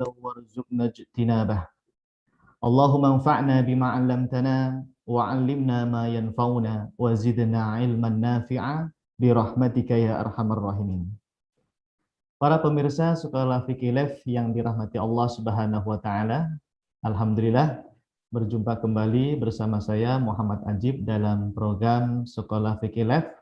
warzuqna ijtinabah. Allahumma anfa'na bima 'allamtana wa 'allimna ma yanfa'una wa zidna 'ilman nafi'a bi rahmatika ya arhamar rahimin. Para pemirsa Sekolah Fikih Live yang dirahmati Allah Subhanahu wa taala, alhamdulillah berjumpa kembali bersama saya Muhammad Ajib dalam program Sekolah Fikih Live.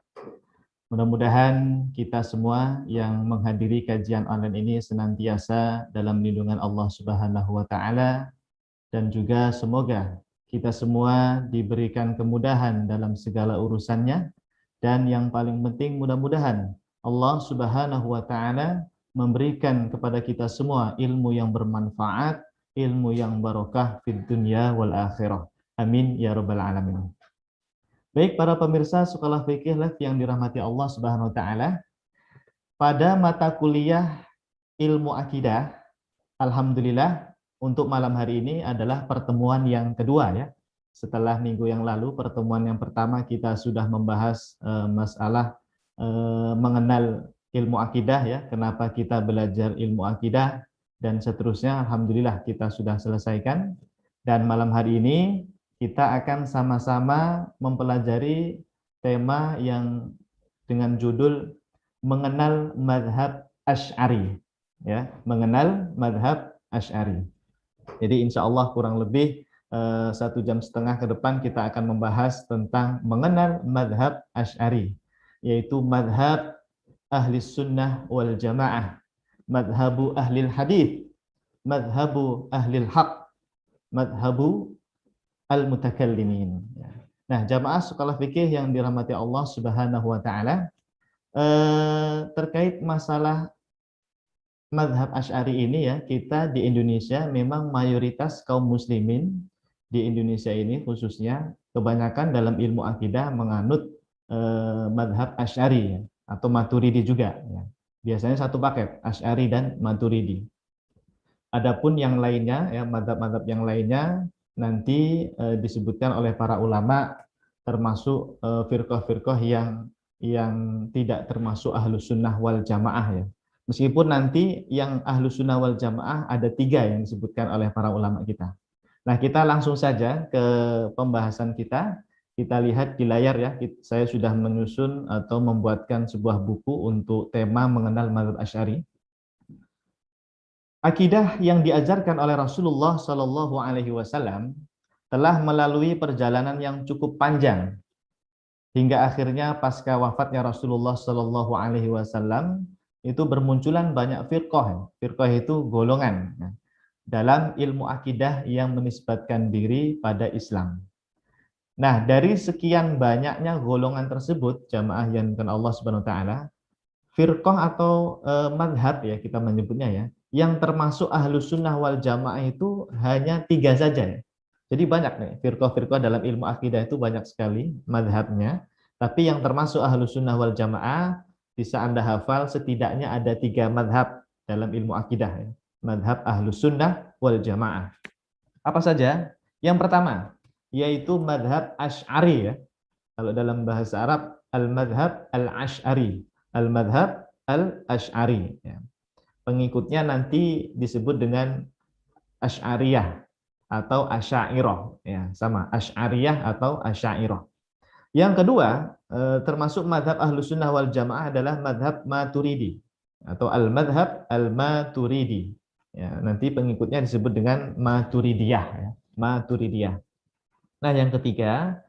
Mudah-mudahan kita semua yang menghadiri kajian online ini senantiasa dalam lindungan Allah Subhanahu wa taala, dan juga semoga kita semua diberikan kemudahan dalam segala urusannya, dan yang paling penting mudah-mudahan Allah Subhanahu wa taala memberikan kepada kita semua ilmu yang bermanfaat, ilmu yang barokah fid dunya wal akhirah. Amin ya rabbal alamin. Baik para pemirsa Sekolah Fikih Live yang dirahmati Allah Subhanahu wa taala, pada mata kuliah ilmu akidah, alhamdulillah untuk malam hari ini adalah pertemuan yang kedua ya. Setelah minggu yang lalu, pertemuan yang pertama kita sudah membahas masalah mengenal ilmu akidah ya, kenapa kita belajar ilmu akidah dan seterusnya. Alhamdulillah kita sudah selesaikan, dan malam hari ini kita akan sama-sama mempelajari tema yang dengan judul mengenal madhab Asy'ari ya, mengenal madhab Asy'ari. Jadi insya Allah kurang lebih 1,5 jam ke depan kita akan membahas tentang mengenal madhab Asy'ari, yaitu madhab ahli sunnah wal jamaah, madhabu ahlil hadith, madhabu ahlil haq, madhabu al-mutakallimin. Nah, jamaah Sekolah Fikih yang dirahmati Allah Subhanahu wa taala, terkait masalah madhab Asy'ari ini ya, kita di Indonesia memang mayoritas kaum muslimin di Indonesia ini khususnya kebanyakan dalam ilmu akidah menganut madhab Asy'ari ya, atau Maturidi juga ya. Biasanya satu paket, Asy'ari dan Maturidi. Adapun yang lainnya ya, madhab-madhab yang lainnya nanti disebutkan oleh para ulama, termasuk firqah-firqah yang tidak termasuk ahlus sunnah wal jamaah ya. Meskipun nanti yang ahlus sunnah wal jamaah ada 3 yang disebutkan oleh para ulama kita. Nah, kita langsung saja ke pembahasan kita. Kita lihat di layar ya, saya sudah menyusun atau membuatkan sebuah buku untuk tema mengenal mazhab Asy'ari. Akidah yang diajarkan oleh Rasulullah Shallallahu Alaihi Wasallam telah melalui perjalanan yang cukup panjang hingga akhirnya pasca wafatnya Rasulullah Shallallahu Alaihi Wasallam itu bermunculan banyak firqah. Firqah itu golongan dalam ilmu akidah yang menisbatkan diri pada Islam. Nah, dari sekian banyaknya golongan tersebut, jamaah yang dimuliakan Allah Subhanahu Wa Taala, firqah atau madhab ya kita menyebutnya ya, yang termasuk ahlus sunnah wal jamaah itu hanya 3 saja ya. Jadi banyak nih firqah-firqah dalam ilmu akidah itu banyak sekali madhabnya, tapi yang termasuk ahlus sunnah wal jamaah bisa Anda hafal setidaknya ada 3 madhab dalam ilmu akidah ya. Madhab ahlus sunnah wal jamaah. Apa saja? Yang pertama yaitu madhab Asy'ari ya. Kalau dalam bahasa Arab al-madhab al-Asy'ari, al-madhab al-Asy'ari ya. Pengikutnya nanti disebut dengan Asy'ariyah atau Asy'ariyah ya, sama Asy'ariyah atau Asy'ariyah. Yang kedua, termasuk madhab Ahlus Sunnah wal Jamaah adalah madhab Maturidi atau al-madhab al-Maturidi. Ya, nanti pengikutnya disebut dengan Maturidiyah ya, Maturidiyah. Nah, yang ketiga,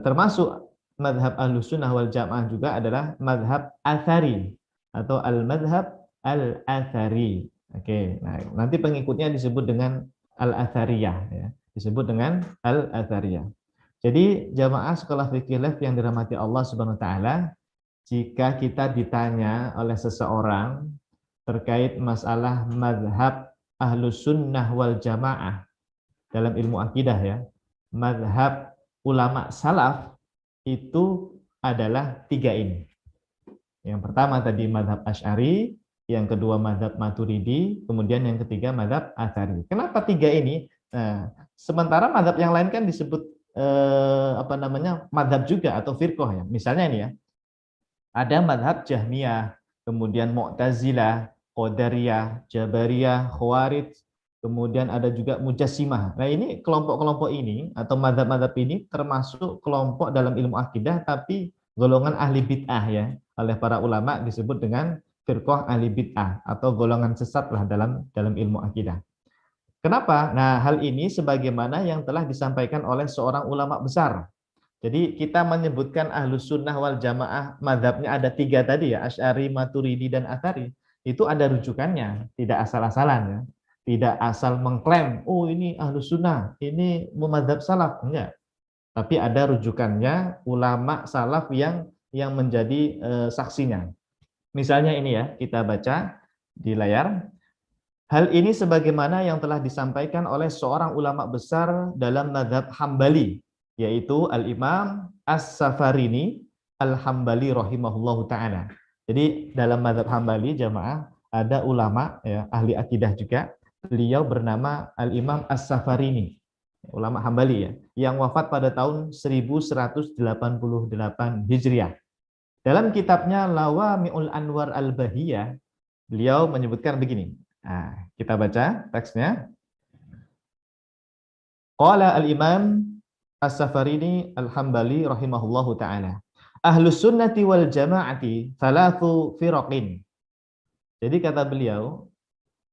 termasuk madhab Ahlus Sunnah wal Jamaah juga adalah madhab Athari atau al-madhab al-Athari. Oke, nah nanti pengikutnya disebut dengan al-Athariyah ya. Disebut dengan al-Athariyah. Jadi jamaah Sekolah Fikih Live yang dirahmati Allah Subhanahu wa taala, jika kita ditanya oleh seseorang terkait masalah madhab Ahlus Sunnah wal Jamaah dalam ilmu akidah ya, madhab ulama salaf itu adalah 3 ini. Yang pertama tadi madhab Asy'ari, yang kedua madhab Maturidi, kemudian yang ketiga madhab Athari. Kenapa 3 ini? Nah, sementara madhab yang lain kan disebut madhab juga atau firqah ya. Misalnya ini ya, ada madhab Jahmiyah, kemudian Mu'tazilah, Qadariyah, Jabariyah, Khawarij, kemudian ada juga Mujassimah. Nah, ini kelompok-kelompok ini atau mazhab-mazhab ini termasuk kelompok dalam ilmu akidah tapi golongan ahli bid'ah ya. Oleh para ulama disebut dengan firqah ahli bid'ah atau golongan sesat lah dalam ilmu akidah. Kenapa? Nah, hal ini sebagaimana yang telah disampaikan oleh seorang ulama besar. Jadi kita menyebutkan ahlus sunnah wal jamaah madhabnya ada tiga tadi ya, Asy'ari, Maturidi, dan Atsari. Itu ada rujukannya, tidak asal-asalan ya. Tidak asal mengklaim, oh ini ahlus sunnah, ini madhab salaf. Enggak. Tapi ada rujukannya ulama salaf yang menjadi saksinya. Misalnya ini ya, kita baca di layar. Hal ini sebagaimana yang telah disampaikan oleh seorang ulama besar dalam mazhab Hambali, yaitu Al-Imam As-Safarini Al-Hambali rahimahullahu ta'ala. Jadi dalam mazhab Hambali jamaah ada ulama ya, ahli akidah juga, beliau bernama Al-Imam As-Safarini, ulama Hambali ya, yang wafat pada tahun 1188 Hijriah. Dalam kitabnya Lawami'ul Anwar Al-Bahiyah, beliau menyebutkan begini. Nah, kita baca teksnya. Qala al-Imam As-Safarini Al-Hambali rahimahullahu ta'ala. Ahlus sunnati wal jama'ati thalathu firaqin. Jadi kata beliau,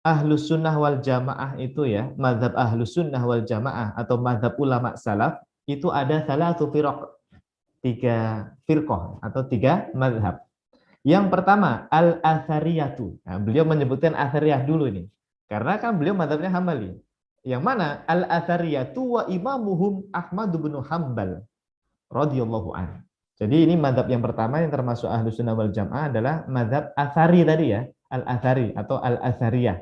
Ahlus sunnah wal jamaah itu ya, mazhab Ahlus sunnah wal jamaah atau mazhab ulama salaf itu ada thalathu firaq. 3 firqah atau 3 mazhab. Yang pertama, al-athariyatu. Nah, beliau menyebutkan athariyah dulu ini. Karena kan beliau mazhabnya Hambali. Yang mana? Al-athariyatu wa imamuhum Ahmad bin Hanbal radhiyallahu anhu. Jadi ini mazhab yang pertama yang termasuk Ahlus Sunnah wal Jamaah adalah mazhab Athari tadi ya, al-Athari atau al-Athariyah.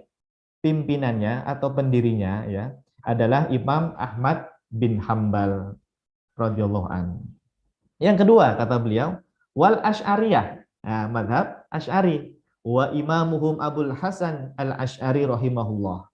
Pimpinannya atau pendirinya ya adalah Imam Ahmad bin Hanbal radhiyallahu anhu. Yang kedua kata beliau, wal Asy'ariyah. Nah, madhab Asy'ari wa imamuhum Abul Hasan Al-Asy'ari rahimahullah,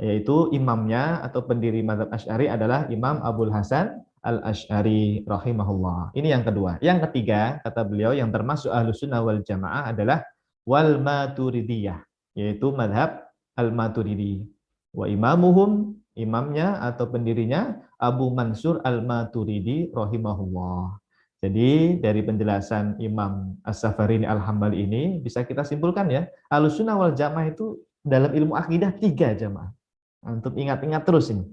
yaitu imamnya atau pendiri madhab Asy'ari adalah Imam Abul Hasan Al-Asy'ari rahimahullah. Ini yang kedua. Yang ketiga kata beliau yang termasuk Ahlus Sunnah wal Jamaah adalah wal Maturidiyah, yaitu madhab Al-Maturidi. Wa imamuhum, imamnya atau pendirinya Abu Mansur Al-Maturidi rahimahullah. Jadi dari penjelasan Imam As-Safarini Al-Hambali ini bisa kita simpulkan ya, Ahlussunnah wal Jamaah itu dalam ilmu akidah 3 jamaah. Untuk ingat-ingat terus ini.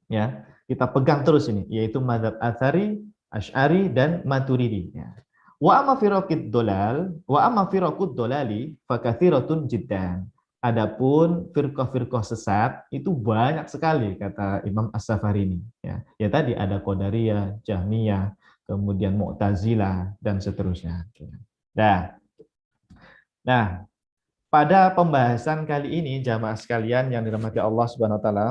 Ya, kita pegang terus ini, yaitu mazhab Atsari, Asy'ari, dan Maturidi ya. Wa amma firaqid dolal, wa amma firaqud dolali fakatsiratun jiddan. Adapun firqah-firqah sesat itu banyak sekali kata Imam As-Safarini ya. Ya tadi ada Qadariyah, Jahmiyah, kemudian Mu'tazilah dan seterusnya. Nah, pada pembahasan kali ini jamaah sekalian yang dirahmati Allah Subhanahu wa taala,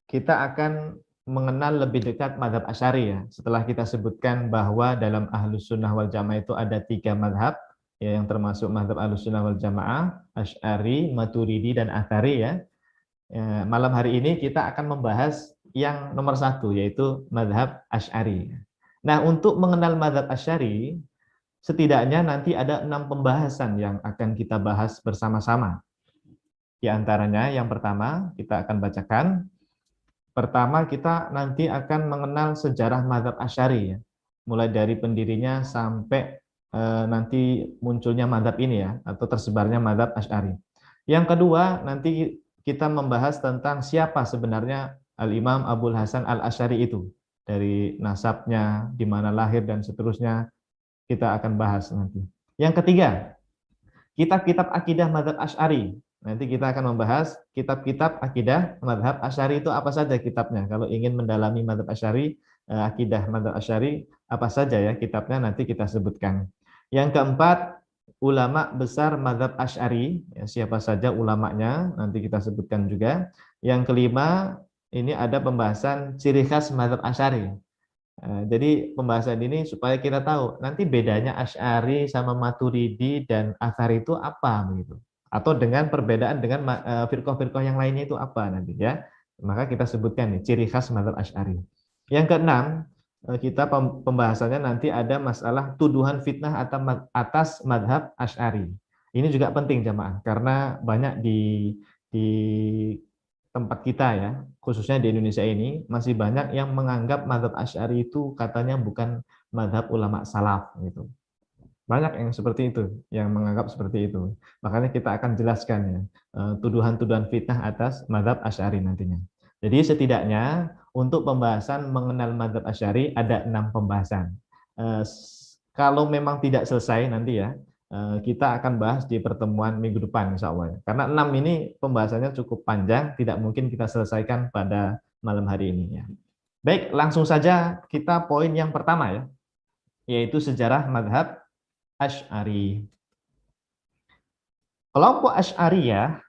kita akan mengenal lebih dekat mazhab Asy'ari ya. Setelah kita sebutkan bahwa dalam Ahlus Sunnah wal Jamaah itu ada 3 mazhab ya, yang termasuk mazhab Ahlus Sunnah wal Jamaah, Asy'ari, Maturidi, dan Atsari ya. Malam hari ini kita akan membahas yang nomor 1 yaitu mazhab Asy'ari. Nah, untuk mengenal mazhab Asy'ari, setidaknya nanti ada 6 pembahasan yang akan kita bahas bersama-sama. Di antaranya yang pertama kita akan bacakan. Pertama kita nanti akan mengenal sejarah mazhab Asy'ari ya. Mulai dari pendirinya sampai nanti munculnya mazhab ini ya, atau tersebarnya mazhab Asy'ari. Yang kedua nanti kita membahas tentang siapa sebenarnya Al-Imam Abul Hasan Al-Asy'ari itu. Dari nasabnya, di mana lahir dan seterusnya kita akan bahas nanti. Yang ketiga, kitab-kitab akidah mazhab Asy'ari. Nanti kita akan membahas kitab-kitab akidah mazhab Asy'ari itu apa saja kitabnya. Kalau ingin mendalami mazhab Asy'ari, akidah mazhab Asy'ari apa saja ya kitabnya nanti kita sebutkan. Yang keempat, ulama besar mazhab Asy'ari, ya, siapa saja ulamanya nanti kita sebutkan juga. Yang kelima, ini ada pembahasan ciri khas mazhab Asy'ari. Jadi pembahasan ini supaya kita tahu nanti bedanya Asy'ari sama Maturidi dan Atsari itu apa begitu. Atau dengan perbedaan dengan firqah-firqah yang lainnya itu apa nanti ya. Maka kita sebutkan nih ciri khas mazhab Asy'ari. Yang keenam, kita pembahasannya nanti ada masalah tuduhan fitnah atas mazhab Asy'ari. Ini juga penting jamaah karena banyak di tempat kita ya, khususnya di Indonesia ini masih banyak yang menganggap mazhab Asy'ari itu katanya bukan mazhab ulama salaf gitu. Banyak yang seperti itu, yang menganggap seperti itu. Makanya kita akan jelaskan ya tuduhan-tuduhan fitnah atas mazhab Asy'ari nantinya. Jadi setidaknya untuk pembahasan mengenal mazhab Asy'ari ada 6 pembahasan. Kalau memang tidak selesai nanti ya, kita akan bahas di pertemuan minggu depan insya Allah. Karena 6 ini pembahasannya cukup panjang, tidak mungkin kita selesaikan pada malam hari ini ya. Baik, langsung saja kita poin yang pertama ya, yaitu sejarah mazhab Asy'ari. Kelompok Asy'ariyah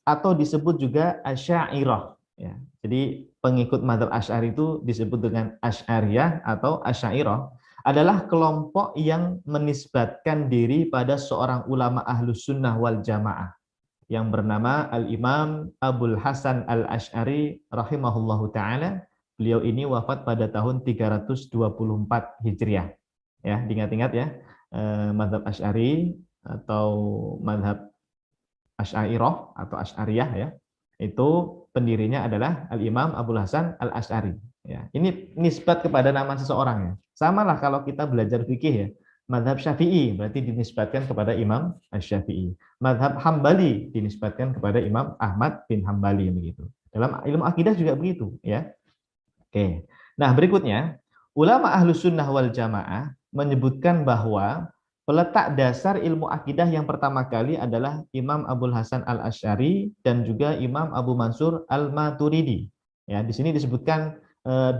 atau disebut juga Asy'ariyah ya. Jadi pengikut mazhab Asy'ari itu disebut dengan Asy'ariyah atau Asy'ariyah adalah kelompok yang menisbatkan diri pada seorang ulama Ahlus Sunnah wal Jamaah yang bernama Al-Imam Abul Hasan Al-Asy'ari rahimahullahu taala. Beliau ini wafat pada tahun 324 Hijriah. Ya, diingat-ingat ya. Mazhab Asy'ari atau mazhab Asy'ariyah atau Asy'ariyah ya. Itu pendirinya adalah Al-Imam Abul Hasan Al-Asy'ari ya. Ini nisbat kepada nama seseorang ya. Samalah kalau kita belajar fikih ya. Mazhab Syafi'i berarti dinisbatkan kepada Imam Asy-Syafi'i. Mazhab Hambali dinisbatkan kepada Imam Ahmad bin Hambali begitu. Dalam ilmu akidah juga begitu ya. Oke. Nah, berikutnya ulama Ahlus Sunnah wal Jamaah menyebutkan bahwa peletak dasar ilmu akidah yang pertama kali adalah Imam Abul Hasan Al-Asy'ari dan juga Imam Abu Mansur Al-Maturidi. Ya, di sini disebutkan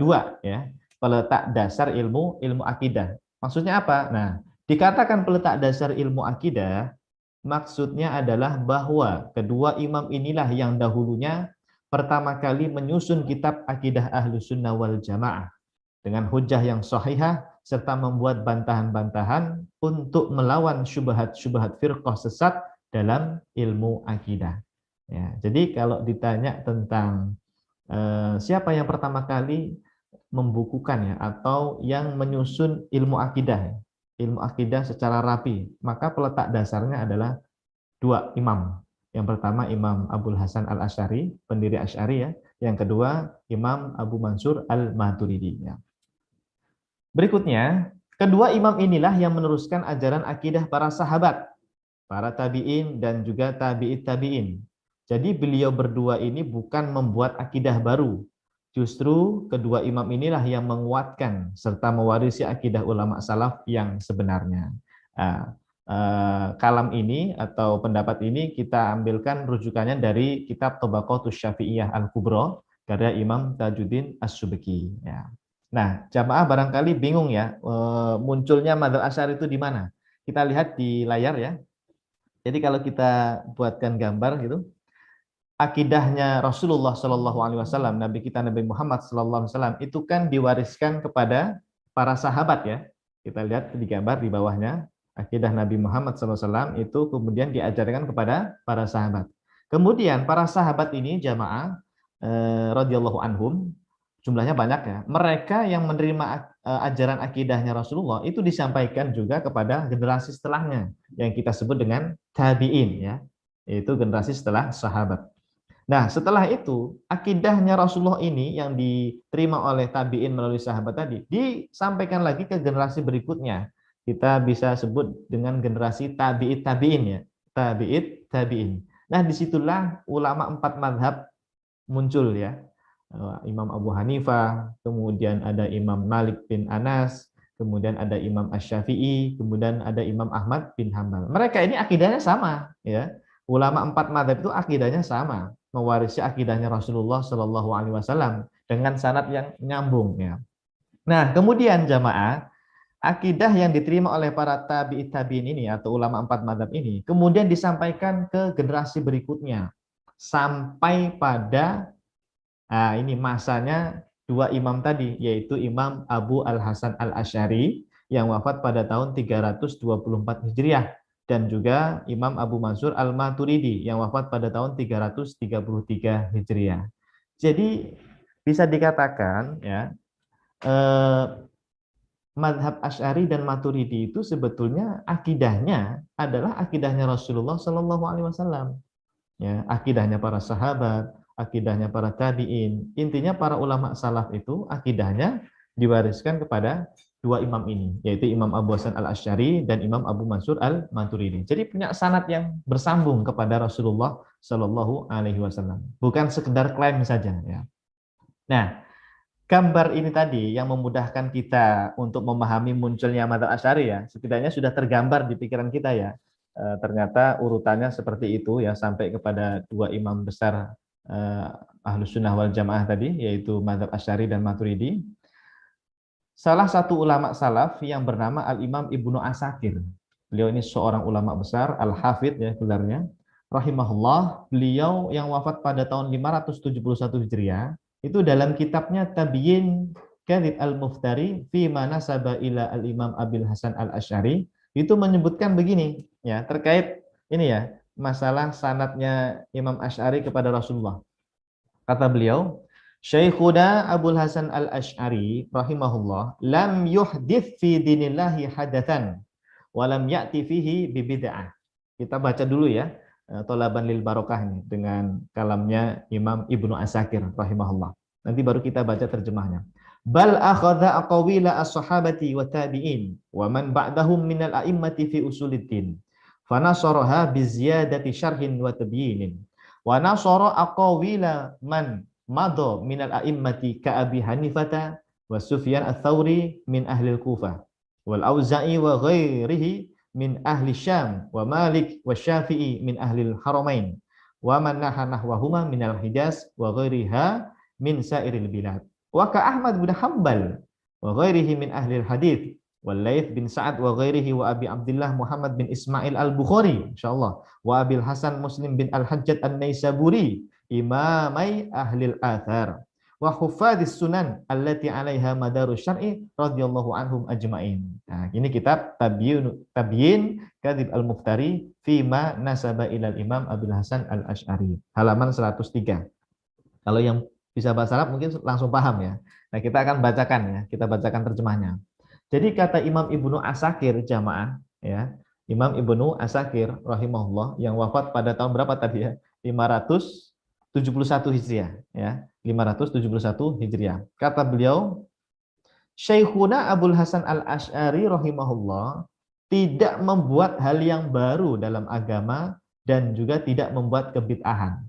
dua ya, peletak dasar ilmu akidah. Maksudnya apa? Nah, dikatakan peletak dasar ilmu akidah, maksudnya adalah bahwa kedua imam inilah yang dahulunya pertama kali menyusun kitab akidah Ahlus Sunnah wal Jamaah dengan hujah yang sahihah serta membuat bantahan-bantahan untuk melawan syubhat-syubhat firqah sesat dalam ilmu akidah. Ya, jadi kalau ditanya tentang siapa yang pertama kali membukukan ya atau yang menyusun ilmu akidah secara rapi, maka peletak dasarnya adalah dua imam. Yang pertama Imam Abul Hasan Al-Asy'ari, pendiri Asy'ari ya. Yang kedua Imam Abu Mansur Al-Maturidi ya. Berikutnya, kedua imam inilah yang meneruskan ajaran akidah para sahabat, para tabi'in dan juga tabi'it tabi'in. Jadi beliau berdua ini bukan membuat akidah baru. Justru kedua imam inilah yang menguatkan serta mewarisi akidah ulama salaf yang sebenarnya. Kalam ini atau pendapat ini kita ambilkan rujukannya dari kitab Tabaqatus Syafi'iyah Al-Kubra karya Imam Tajuddin As-Subki ya. Nah, jamaah barangkali bingung ya, munculnya mazhab Asy'ari itu di mana? Kita lihat di layar ya. Jadi kalau kita buatkan gambar gitu, akidahnya Rasulullah Shallallahu Alaihi Wasallam, Nabi kita Nabi Muhammad Shallallahu Alaihi Wasallam itu kan diwariskan kepada para sahabat ya. Kita lihat di gambar di bawahnya, akidah Nabi Muhammad SAW itu kemudian diajarkan kepada para sahabat. Kemudian para sahabat ini jamaah radhiyallahu anhum, jumlahnya banyak ya. Mereka yang menerima ajaran akidahnya Rasulullah itu disampaikan juga kepada generasi setelahnya yang kita sebut dengan tabi'in ya. Yaitu generasi setelah sahabat. Nah, setelah itu akidahnya Rasulullah ini yang diterima oleh tabi'in melalui sahabat tadi disampaikan lagi ke generasi berikutnya. Kita bisa sebut dengan generasi tabi'it tabi'in ya. Tabi'it tabi'in. Nah, disitulah ulama 4 mazhab muncul ya. Imam Abu Hanifah, kemudian ada Imam Malik bin Anas, kemudian ada Imam Asy-Syafi'i, kemudian ada Imam Ahmad bin Hambal. Mereka ini akidahnya sama, ya. Ulama 4 mazhab itu akidahnya sama, mewarisi akidahnya Rasulullah Shallallahu Alaihi Wasallam dengan sanad yang nyambung, ya. Nah, kemudian jamaah, akidah yang diterima oleh para tabi'it tabi'in ini atau ulama 4 mazhab ini kemudian disampaikan ke generasi berikutnya sampai pada ini masanya dua imam tadi, yaitu Imam Abu Al-Hasan Al-Asy'ari yang wafat pada tahun 324 Hijriah dan juga Imam Abu Mansur Al-Maturidi yang wafat pada tahun 333 Hijriah. Jadi bisa dikatakan ya Madhab Asy'ari dan Maturidi itu sebetulnya akidahnya adalah akidahnya Rasulullah Shallallahu Alaihi Wasallam, ya, akidahnya para sahabat, akidahnya para tabiin. Intinya para ulama salaf itu akidahnya diwariskan kepada dua imam ini, yaitu Imam Abu Hasan Al-Asy'ari dan Imam Abu Mansur Al-Maturidi. Jadi punya sanad yang bersambung kepada Rasulullah Shallallahu Alaihi Wasallam, bukan sekedar klaim saja, ya. Nah, gambar ini tadi yang memudahkan kita untuk memahami munculnya madzhab Asy'ari, ya, setidaknya sudah tergambar di pikiran kita, ya. Ternyata urutannya seperti itu, ya, sampai kepada dua imam besar Ahlus Sunnah wal Jamaah tadi, yaitu madzhab Asy'ari dan Maturidi. Salah satu ulama salaf yang bernama Al-Imam Ibnu Asakir. Beliau ini seorang ulama besar, Al-Hafidh, ya, gelarnya. Rahimahullah, beliau yang wafat pada tahun 571 Hijriah, itu dalam kitabnya Tabyin Kadhib Al-Muftari fi ma nasaba ila Al-Imam Abil Hasan Al-Asy'ari, itu menyebutkan begini, ya, terkait ini, ya, masalah sanadnya Imam Asy'ari kepada Rasulullah. Kata beliau, Syekhuna Abul Hasan Al-Asy'ari rahimahullah lam yuhdits fi dinillahi hadatsan wa lam ya'ti fihi bi bid'ah. Kita baca dulu, ya, Thalaban lil Barokah ini dengan kalamnya Imam Ibnu Asakir rahimahullah. Nanti baru kita baca terjemahnya. Bal akhadha aqwila as-sahabati wa tabi'in wa man ba'dahum minal a'immati fi usuliddin. Fa nasaraha bi ziyadati syarhin wa tabyinin. Wa nasara aqwila man madha minal a'immati ka Abi Hanifata wa Sufyan ats-Tsauri min ahli al-Kufah wal Auza'i wa ghairihi min ahli Syam wa Malik wa Syafi'i min ahli al-Haramain wa man nahwahuma min al-Hijaz wa ghairiha min sairil bilad wa ka Ahmad bin Hanbal wa ghairihi min ahli al-hadits wal Laits bin Sa'ad wa ghairihi wa Abi Abdullah Muhammad bin Ismail al-Bukhari insyaallah wa Abil Hasan Muslim bin Al-Hajjaj An-Naisaburi imamai ahli al-athar wa huffadis sunan allati 'alaiha madarus syar'i radhiyallahu anhum ajma'in. Nah, ini kitab Tabyin Kadhib Al-Muftari fi ma nasaba ilal Imam Abil Hasan Al-Asy'ari, halaman 103. Kalau yang bisa bahasa Arab mungkin langsung paham, ya. Nah, kita akan bacakan, ya, kita bacakan terjemahnya. Jadi kata Imam Ibnu Asakir, jamaah, ya, Imam Ibnu Asakir rahimahullah yang wafat pada tahun berapa tadi, ya? 571 Hijriah, ya. 571 Hijriah. Kata beliau, Syekhuna Abul Hasan Al-Asy'ari rahimahullah tidak membuat hal yang baru dalam agama dan juga tidak membuat kebid'ahan.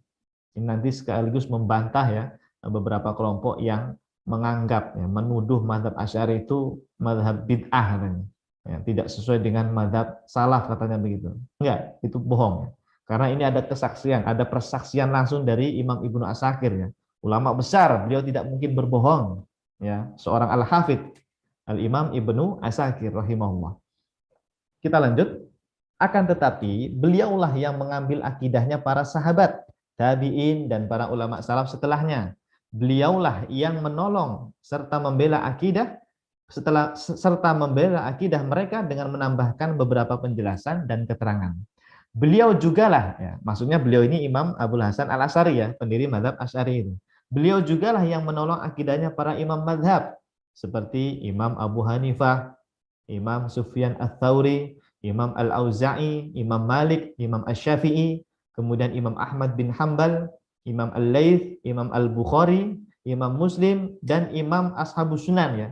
Ini nanti sekaligus membantah, ya, beberapa kelompok yang menganggap, ya, menuduh mazhab Asy'ari itu mazhab bid'ah katanya. Ya, tidak sesuai dengan mazhab salaf katanya begitu. Enggak, itu bohong. Karena ini ada kesaksian, ada persaksian langsung dari Imam Ibnu Asakir, ya. Ulama besar, beliau tidak mungkin berbohong, ya. Seorang Al-Hafidh, Al-Imam Ibnu Asakir rahimahullah. Kita lanjut. Akan tetapi beliaulah yang mengambil akidahnya para sahabat, tabi'in dan para ulama salaf setelahnya. Beliaulah yang menolong serta membela akidah mereka dengan menambahkan beberapa penjelasan dan keterangan. Beliau jugalah, ya, maksudnya beliau ini Imam Abul Hasan Al-Asy'ari, ya, pendiri mazhab Asy'ari itu. Beliau jugalah yang menolong akidahnya para imam mazhab seperti Imam Abu Hanifah, Imam Sufyan ats-Tsauri, Imam Al-Auza'i, Imam Malik, Imam Asy-Syafi'i, kemudian Imam Ahmad bin Hanbal, Imam Al-Laits, Imam Al-Bukhari, Imam Muslim, dan Imam Ashabus Sunan, ya.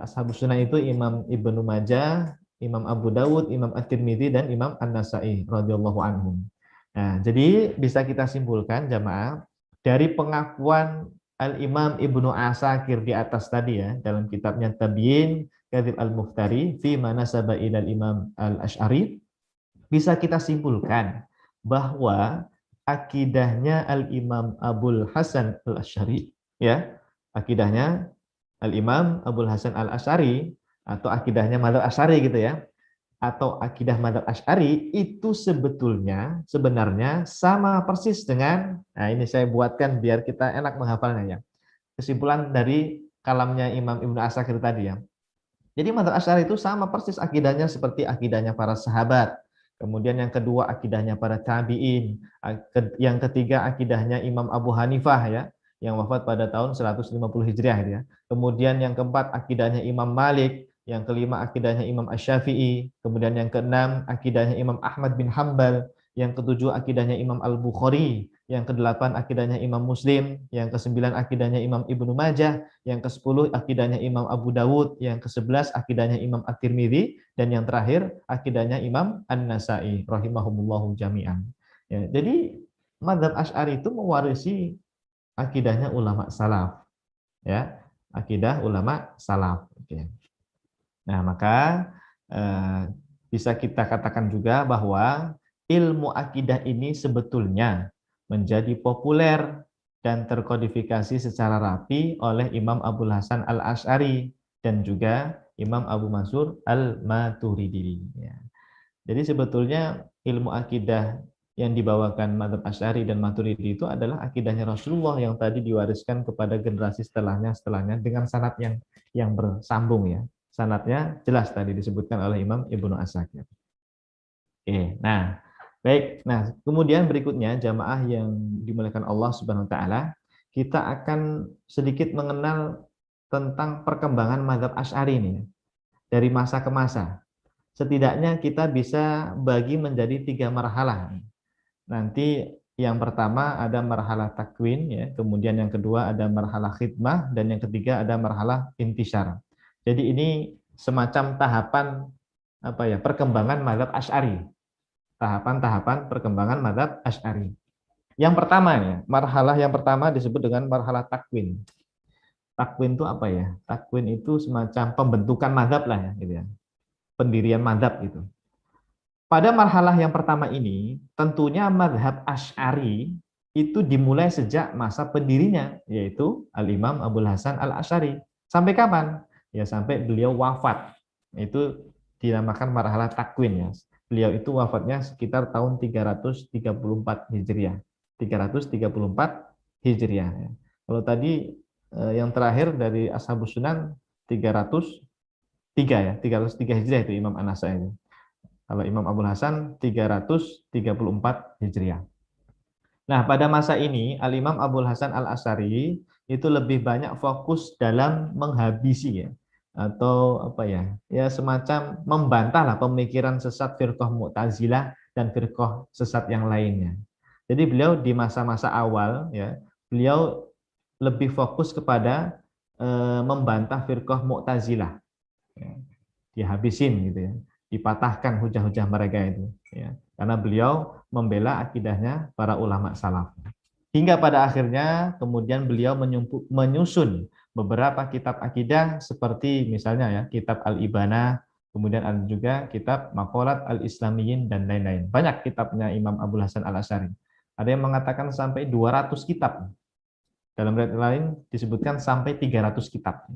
Ashabus Sunan itu Imam Ibnu Majah, Imam Abu Dawud, Imam At-Tirmidzi, dan Imam An-Nasa'i radhiyallahu anhum. Nah, jadi bisa kita simpulkan, jamaah, dari pengakuan Al-Imam Ibnu Asakir di atas tadi, ya, dalam kitabnya Tabyin Kadhib Al-Muftari fi ma nasaba ilal Imam Al-Asy'ari, bisa kita simpulkan bahwa akidahnya Al-Imam Abul Hasan Al-Asy'ari, ya, akidahnya Al-Imam Abul Hasan Al-Asy'ari atau akidahnya mazhab Asy'ari gitu, ya, atau akidah mazhab Asy'ari itu sebenarnya sama persis dengan, nah ini saya buatkan biar kita enak menghafalnya, ya. Kesimpulan dari kalamnya Imam Ibnu Asakir tadi, ya. Jadi mazhab Asy'ari itu sama persis akidahnya seperti akidahnya para sahabat. Kemudian yang kedua akidahnya para tabi'in. Yang ketiga akidahnya Imam Abu Hanifah, ya, yang wafat pada tahun 150 Hijriah, ya. Kemudian yang keempat akidahnya Imam Malik, yang kelima akidahnya Imam Asy-Syafi'i, kemudian yang keenam akidahnya Imam Ahmad bin Hambal, yang ketujuh akidahnya Imam Al-Bukhari, yang kedelapan akidahnya Imam Muslim, yang kesembilan akidahnya Imam Ibnu Majah, yang kesepuluh akidahnya Imam Abu Dawud, yang kesebelas akidahnya Imam At-Tirmidzi, dan yang terakhir akidahnya Imam An-Nasa'i rahimahumullahu jami'an. Ya, jadi mazhab Asy'ari itu mewarisi akidahnya ulama salaf, ya, akidah ulama salaf. Oke. Nah, maka bisa kita katakan juga bahwa ilmu akidah ini sebetulnya menjadi populer dan terkodifikasi secara rapi oleh Imam Abul Hasan Al-Asy'ari dan juga Imam Abu Mansur Al-Maturidi. Ya. Jadi sebetulnya ilmu akidah yang dibawakan mazhab Asy'ari dan Maturidi itu adalah akidahnya Rasulullah yang tadi diwariskan kepada generasi setelahnya dengan sanad yang bersambung, ya. Sanadnya jelas tadi disebutkan oleh Imam Ibnu Asakir. Oke, nah, baik. Nah, kemudian berikutnya jamaah yang dimuliakan Allah Subhanahu wa taala, kita akan sedikit mengenal tentang perkembangan mazhab Asy'ari ini dari masa ke masa. Setidaknya kita bisa bagi menjadi 3 marhalah. Nanti yang pertama ada marhalah takwin, ya, kemudian yang kedua ada marhalah khidmah, dan yang ketiga ada marhalah intisyar. Jadi ini semacam tahapan perkembangan mazhab Asy'ari. Tahapan-tahapan perkembangan mazhab Asy'ari. Yang pertama, ya, marhalah yang pertama disebut dengan marhalah takwin. Takwin itu apa ya? Takwin itu semacam pembentukan mazhab lah, ya, gitu ya. Pendirian mazhab gitu. Pada marhalah yang pertama ini, tentunya mazhab Asy'ari itu dimulai sejak masa pendirinya, yaitu Al-Imam Abul Hasan Al-Asy'ari. Sampai kapan? Ya, sampai beliau wafat. Itu dinamakan marhalah takwin, ya. Beliau itu wafatnya sekitar tahun 334 Hijriah. 334 Hijriah. Ya. Kalau tadi yang terakhir dari Ashabus Sunan 303, ya, 303 Hijriah itu Imam An-Nasa'i. Kalau Imam Abul Hasan 334 Hijriah. Nah, pada masa ini Al-Imam Abul Hasan Al-Asy'ari itu lebih banyak fokus dalam menghabisi, ya, atau semacam membantah lah pemikiran sesat firqah Mu'tazilah dan firqah sesat yang lainnya. Jadi beliau di masa-masa awal, ya, beliau lebih fokus kepada membantah firqah Mu'tazilah. Ya, dihabisin gitu, ya. Dipatahkan hujah-hujah mereka itu, ya, karena beliau membela akidahnya para ulama salaf. Hingga pada akhirnya kemudian beliau menyusun beberapa kitab akidah seperti misalnya, ya, kitab Al-Ibanah, kemudian ada juga kitab Maqalat Al-Islamiyyin dan lain-lain. Banyak kitabnya Imam Abul Hasan Al-Asy'ari. Ada yang mengatakan sampai 200 kitab. Dalam riwayat lain disebutkan sampai 300 kitab.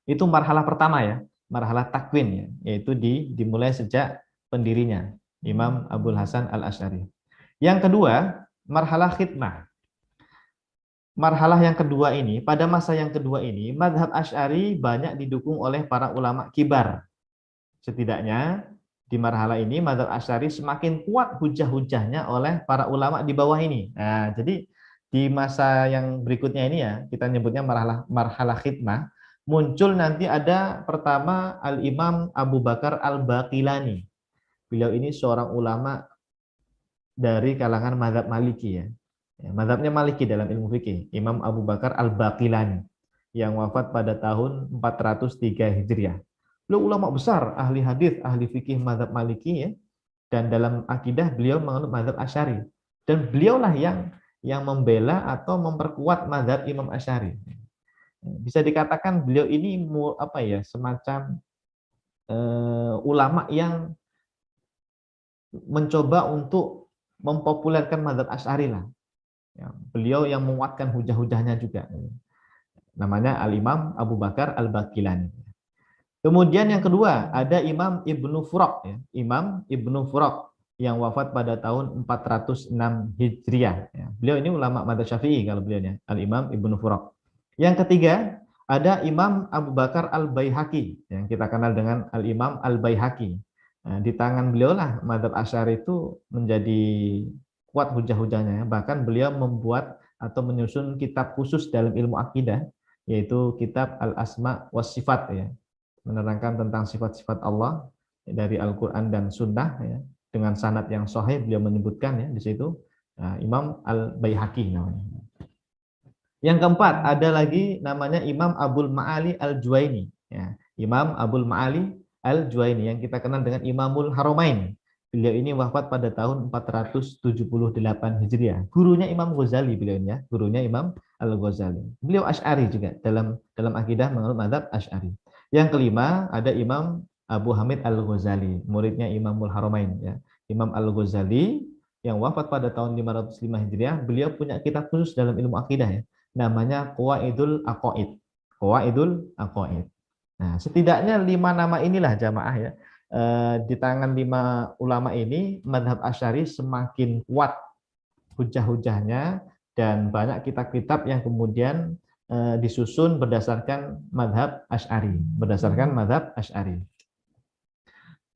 Itu marhalah pertama, ya, marhalah takwin, ya, yaitu dimulai sejak pendirinya Imam Abul Hasan Al-Asy'ari. Yang kedua, marhalah khidmah. Marhalah yang kedua ini, pada masa yang kedua ini, mazhab Asy'ari banyak didukung oleh para ulama kibar. Setidaknya di marhalah ini mazhab Asy'ari semakin kuat hujah-hujahnya oleh para ulama di bawah ini. Nah, jadi di masa yang berikutnya ini, ya, kita nyebutnya marhalah khidmah. Muncul nanti ada pertama Al-Imam Abu Bakar Al-Baqilani. Beliau ini seorang ulama dari kalangan mazhab Maliki, ya. Mazhabnya Maliki dalam ilmu fikih. Imam Abu Bakar Al-Baqilani yang wafat pada tahun 403 Hijriah. Beliau ulama besar, ahli hadis, ahli fikih mazhab Maliki, ya. Dan dalam akidah beliau menganut mazhab Asy'ari. Dan beliaulah yang membela atau memperkuat mazhab Imam Asy'ari. Bisa dikatakan beliau ini semacam ulama yang mencoba untuk mempopulerkan mazhab Asy'ari lah. Ya, beliau yang menguatkan hujah-hujahnya juga. Namanya Al-Imam Abu Bakar Al-Baqilani. Kemudian yang kedua ada Imam Ibnu Furaq, ya. Imam Ibnu Furaq yang wafat pada tahun 406 Hijriah. Ya. Beliau ini ulama mazhab Syafi'i kalau beliaunya, Al-Imam Ibnu Furaq. Yang ketiga, ada Imam Abu Bakar Al-Baihaqi, yang kita kenal dengan Al-Imam Al-Baihaqi. Nah, di tangan beliau lah mazhab Asy'ari itu menjadi kuat hujah-hujahnya. Bahkan beliau membuat atau menyusun kitab khusus dalam ilmu akidah, yaitu kitab Al-Asma was Sifat, ya. menerangkan tentang sifat-sifat Allah dari Al-Quran dan Sunnah ya, dengan sanad yang sahih. Beliau menyebutkan ya di situ. Nah, Imam Al-Baihaqi namanya. Yang keempat ada lagi namanya Imam Abul Ma'ali Al-Juwaini ya. Imam Abul Ma'ali Al-Juwaini yang kita kenal dengan Imamul Haramain. Beliau ini wafat pada tahun 478 Hijriah. Gurunya Imam Ghazali beliau ini ya, gurunya Imam Al-Ghazali. Beliau Asy'ari juga dalam akidah menganut mazhab Asy'ari. Yang kelima ada Imam Abu Hamid Al-Ghazali, muridnya Imamul Haramain ya. Imam Al-Ghazali yang wafat pada tahun 505 Hijriah, beliau punya kitab khusus dalam ilmu akidah ya, namanya Qawaidul Aqaid. Qawaidul Aqaid. Nah, setidaknya 5 nama inilah jamaah ya. Di tangan 5 ulama ini, madhab Asy'ari semakin kuat hujah-hujahnya dan banyak kitab-kitab yang kemudian disusun berdasarkan madhab Asy'ari,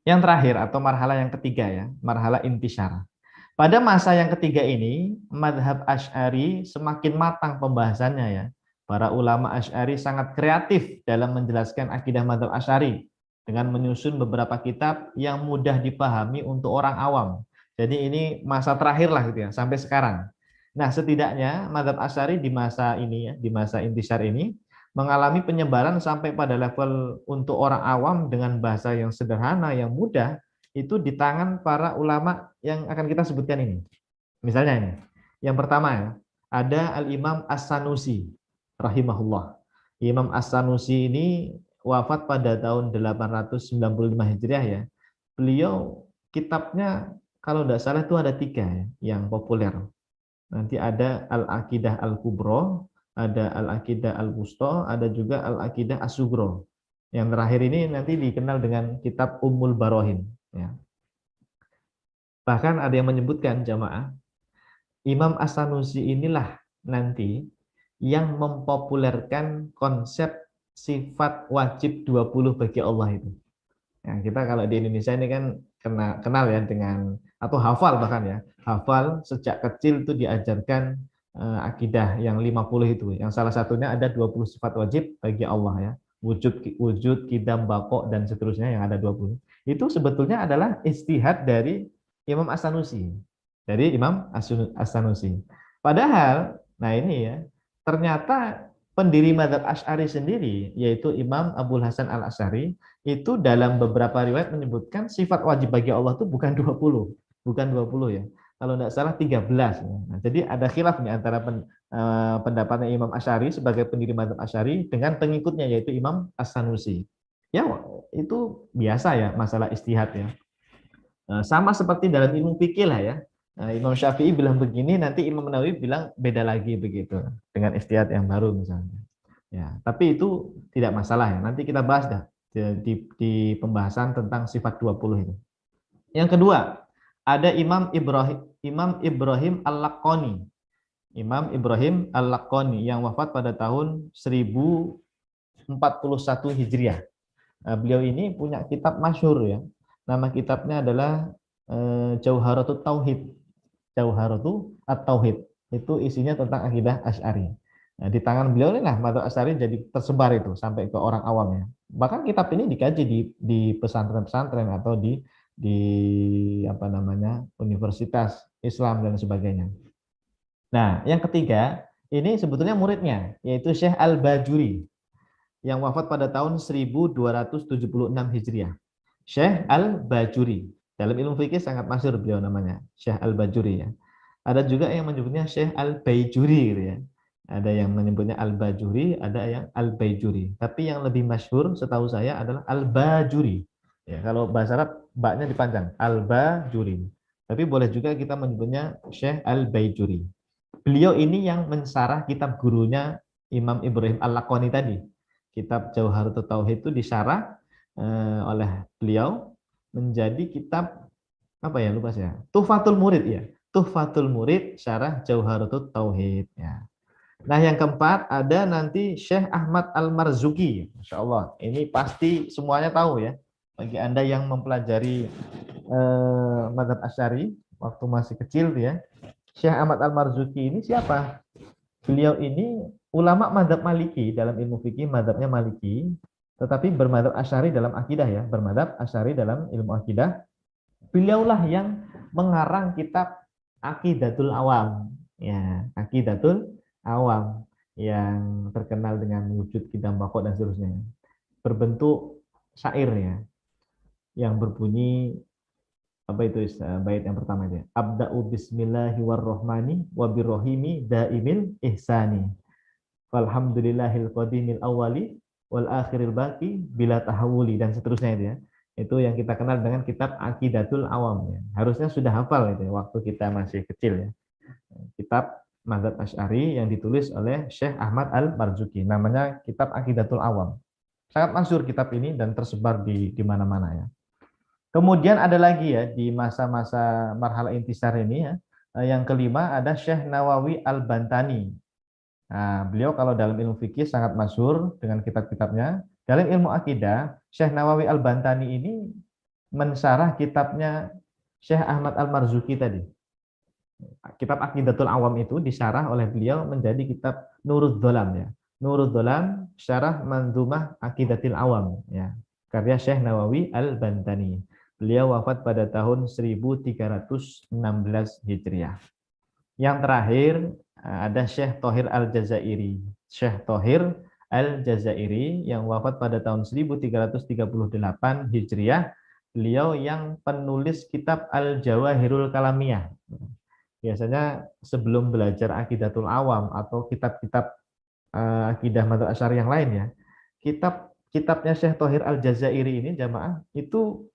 Yang terakhir atau marhalah yang ketiga ya, marhalah intisyar. Pada masa yang ketiga ini, madhab Asy'ari semakin matang pembahasannya ya. Para ulama Asy'ari sangat kreatif dalam menjelaskan akidah madhab Asy'ari dengan menyusun beberapa kitab yang mudah dipahami untuk orang awam. Jadi ini masa terakhir lah gitu ya, sampai sekarang. Nah, setidaknya madhab Asy'ari di masa ini ya, di masa intisyar ini mengalami penyebaran sampai pada level untuk orang awam dengan bahasa yang sederhana, yang mudah, itu di tangan para ulama yang akan kita sebutkan ini. Misalnya ini, yang pertama ya, ada Al-Imam As-Sanusi rahimahullah. Imam As-Sanusi ini wafat pada tahun 895 Hijriah ya. Beliau kitabnya kalau tidak salah itu ada 3 ya, yang populer. Nanti ada Al-Aqidah Al-Kubro, ada Al-Aqidah Al-Wusta, ada juga Al-Aqidah As-Sugro. Yang terakhir ini nanti dikenal dengan kitab Ummul Barohin. Ya. Bahkan ada yang menyebutkan jamaah, Imam As-Sanusi inilah nanti yang mempopulerkan konsep sifat wajib 20 bagi Allah itu. Ya, kita kalau di Indonesia ini kan kenal ya dengan, atau hafal bahkan ya, hafal sejak kecil itu diajarkan akidah yang 50 itu. Yang salah satunya ada 20 sifat wajib bagi Allah ya. Wujud, kidam, bako, dan seterusnya yang ada 20. Itu sebetulnya adalah ijtihad dari Imam As-Sanusi. Dari Imam As-Sanusi. Padahal, nah ini ya, ternyata pendiri mazhab Asy'ari sendiri, yaitu Imam Abul Hasan Al-Asy'ari, itu dalam beberapa riwayat menyebutkan sifat wajib bagi Allah itu bukan 20. Bukan 20 ya. Kalau tidak salah 13. Nah, jadi ada khilaf nih antara pendapatnya Imam Asy'ari sebagai pendiri mazhab Asy'ari dengan pengikutnya yaitu Imam As-Sanusi. Ya, itu biasa ya masalah ijtihad ya. Sama seperti dalam ilmu fikih lah ya. Imam Syafi'i bilang begini, nanti Imam Nawawi bilang beda lagi begitu dengan ijtihad yang baru misalnya. Ya, tapi itu tidak masalah ya. Nanti kita bahas dah di pembahasan tentang sifat 20 itu. Yang kedua, ada Imam Ibrahim Al-Laqani. Imam Ibrahim Al-Laqani yang wafat pada tahun 1041 Hijriah. Beliau ini punya kitab masyhur ya. Nama kitabnya adalah Jauharatut Tauhid. Jauharatut At-Tauhid. Itu isinya tentang akidah Asy'ari. Nah, di tangan beliau lah mazhab Asy'ari jadi tersebar itu sampai ke orang awamnya. Bahkan kitab ini dikaji di pesantren-pesantren atau di apa namanya, universitas Islam dan sebagainya. Nah, yang ketiga, ini sebetulnya muridnya yaitu Syekh Al-Bajuri yang wafat pada tahun 1276 Hijriah. Syekh Al-Bajuri. Dalam ilmu fikih sangat masyhur beliau namanya, Syekh Al-Bajuri ya. Ada juga yang menyebutnya Syekh Al-Baijuri gitu ya. Ada yang menyebutnya Al-Bajuri, ada yang Al-Baijuri. Tapi yang lebih masyhur setahu saya adalah Al-Bajuri. Ya, kalau bahasa Arab baknya dipanjang, Al-Bajuri. Tapi boleh juga kita menyebutnya Syekh Al-Baijuri. Beliau ini yang mensarah kitab gurunya Imam Ibrahim Al-Laqani tadi. Kitab Jauharatut Tauhid itu disyarah oleh beliau menjadi kitab apa ya, lupa saya, Tuhfatul Murid ya. Tuhfatul Murid syarah Jauharatut Tauhid ya. Nah, yang keempat ada nanti Syekh Ahmad Al-Marzuki. Masya Allah, ini pasti semuanya tahu ya. Bagi Anda yang mempelajari mazhab Asy'ari waktu masih kecil ya. Syekh Ahmad Al-Marzuki ini siapa? Beliau ini ulama mazhab Maliki, dalam ilmu fikih mazhabnya Maliki. tetapi bermadzhab Asy'ari dalam akidah ya, bermadzhab Asy'ari dalam ilmu akidah. Beliaulah yang mengarang kitab Aqidatul Awam. Ya, Aqidatul Awam yang terkenal dengan wujud Qidam Baqo dan seterusnya. Berbentuk syair ya, yang berbunyi apa itu bait yang pertama itu. Abda'u bismillahi warrahmani wabirrohimi daimil ihsani. Walhamdulillahil qadimil awali wal akhiril baqi bila tahawuli dan seterusnya itu ya. Itu yang kita kenal dengan kitab Aqidatul Awam ya. Harusnya sudah hafal itu ya, waktu kita masih kecil ya. Kitab Madzhab Asy'ari yang ditulis oleh Syekh Ahmad Al-Marzuki, namanya kitab Aqidatul Awam. Sangat masyhur kitab ini dan tersebar di mana-mana ya. Kemudian ada lagi ya di masa-masa marhalah intisar ini ya. Yang kelima ada Syekh Nawawi Al-Bantani. Nah, beliau kalau dalam ilmu fikih sangat masyhur dengan kitab-kitabnya. Dalam ilmu akidah, Syekh Nawawi Al-Bantani ini mensyarah kitabnya Syekh Ahmad Al-Marzuki tadi. Kitab Aqidatul Awam itu disyarah oleh beliau menjadi kitab Nurud Dolam ya. Nurud Dolam syarah Mandhumah Aqidatil Awam ya. Karya Syekh Nawawi Al-Bantani. Beliau wafat pada tahun 1316 Hijriah. Yang terakhir ada Syekh Thohir Al-Jazairi. Syekh Thohir Al-Jazairi yang wafat pada tahun 1338 Hijriah. Beliau yang penulis kitab Al-Jawahirul Kalamiyah. Biasanya sebelum belajar Aqidatul Awam atau kitab-kitab akidah madzhab Asy'ari yang lain ya, kitabnya Syekh Thohir Al-Jazairi ini jamaah itu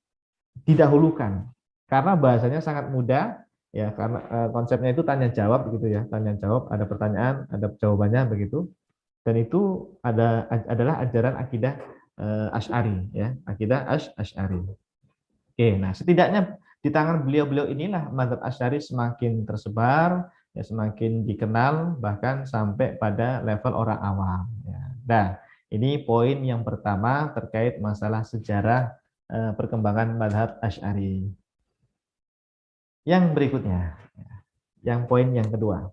didahulukan karena bahasanya sangat mudah ya, karena konsepnya itu tanya jawab begitu ya, tanya jawab, ada pertanyaan ada jawabannya begitu, dan itu adalah ajaran akidah Asy'ari ya, akidah Asy'ari. Oke, nah setidaknya di tangan beliau-beliau inilah madzhab Asy'ari semakin tersebar ya, semakin dikenal bahkan sampai pada level orang awam ya. Nah, ini poin yang pertama terkait masalah sejarah perkembangan mazhab Asy'ari. Yang berikutnya, yang poin yang kedua,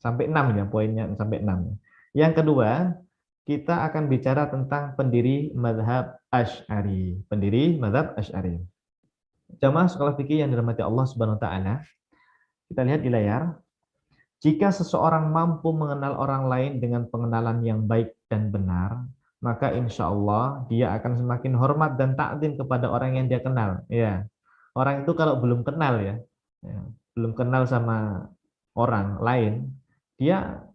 sampai 6 ya poinnya, sampai 6. Yang kedua, kita akan bicara tentang pendiri mazhab Asy'ari. Pendiri mazhab Asy'ari. Jamaah sekolah fikih yang dirahmati Allah Subhanahu wa taala, kita lihat di layar. Jika seseorang mampu mengenal orang lain dengan pengenalan yang baik dan benar, maka insya Allah dia akan semakin hormat dan takzim kepada orang yang dia kenal. Ya, orang itu kalau belum kenal ya, belum kenal sama orang lain, dia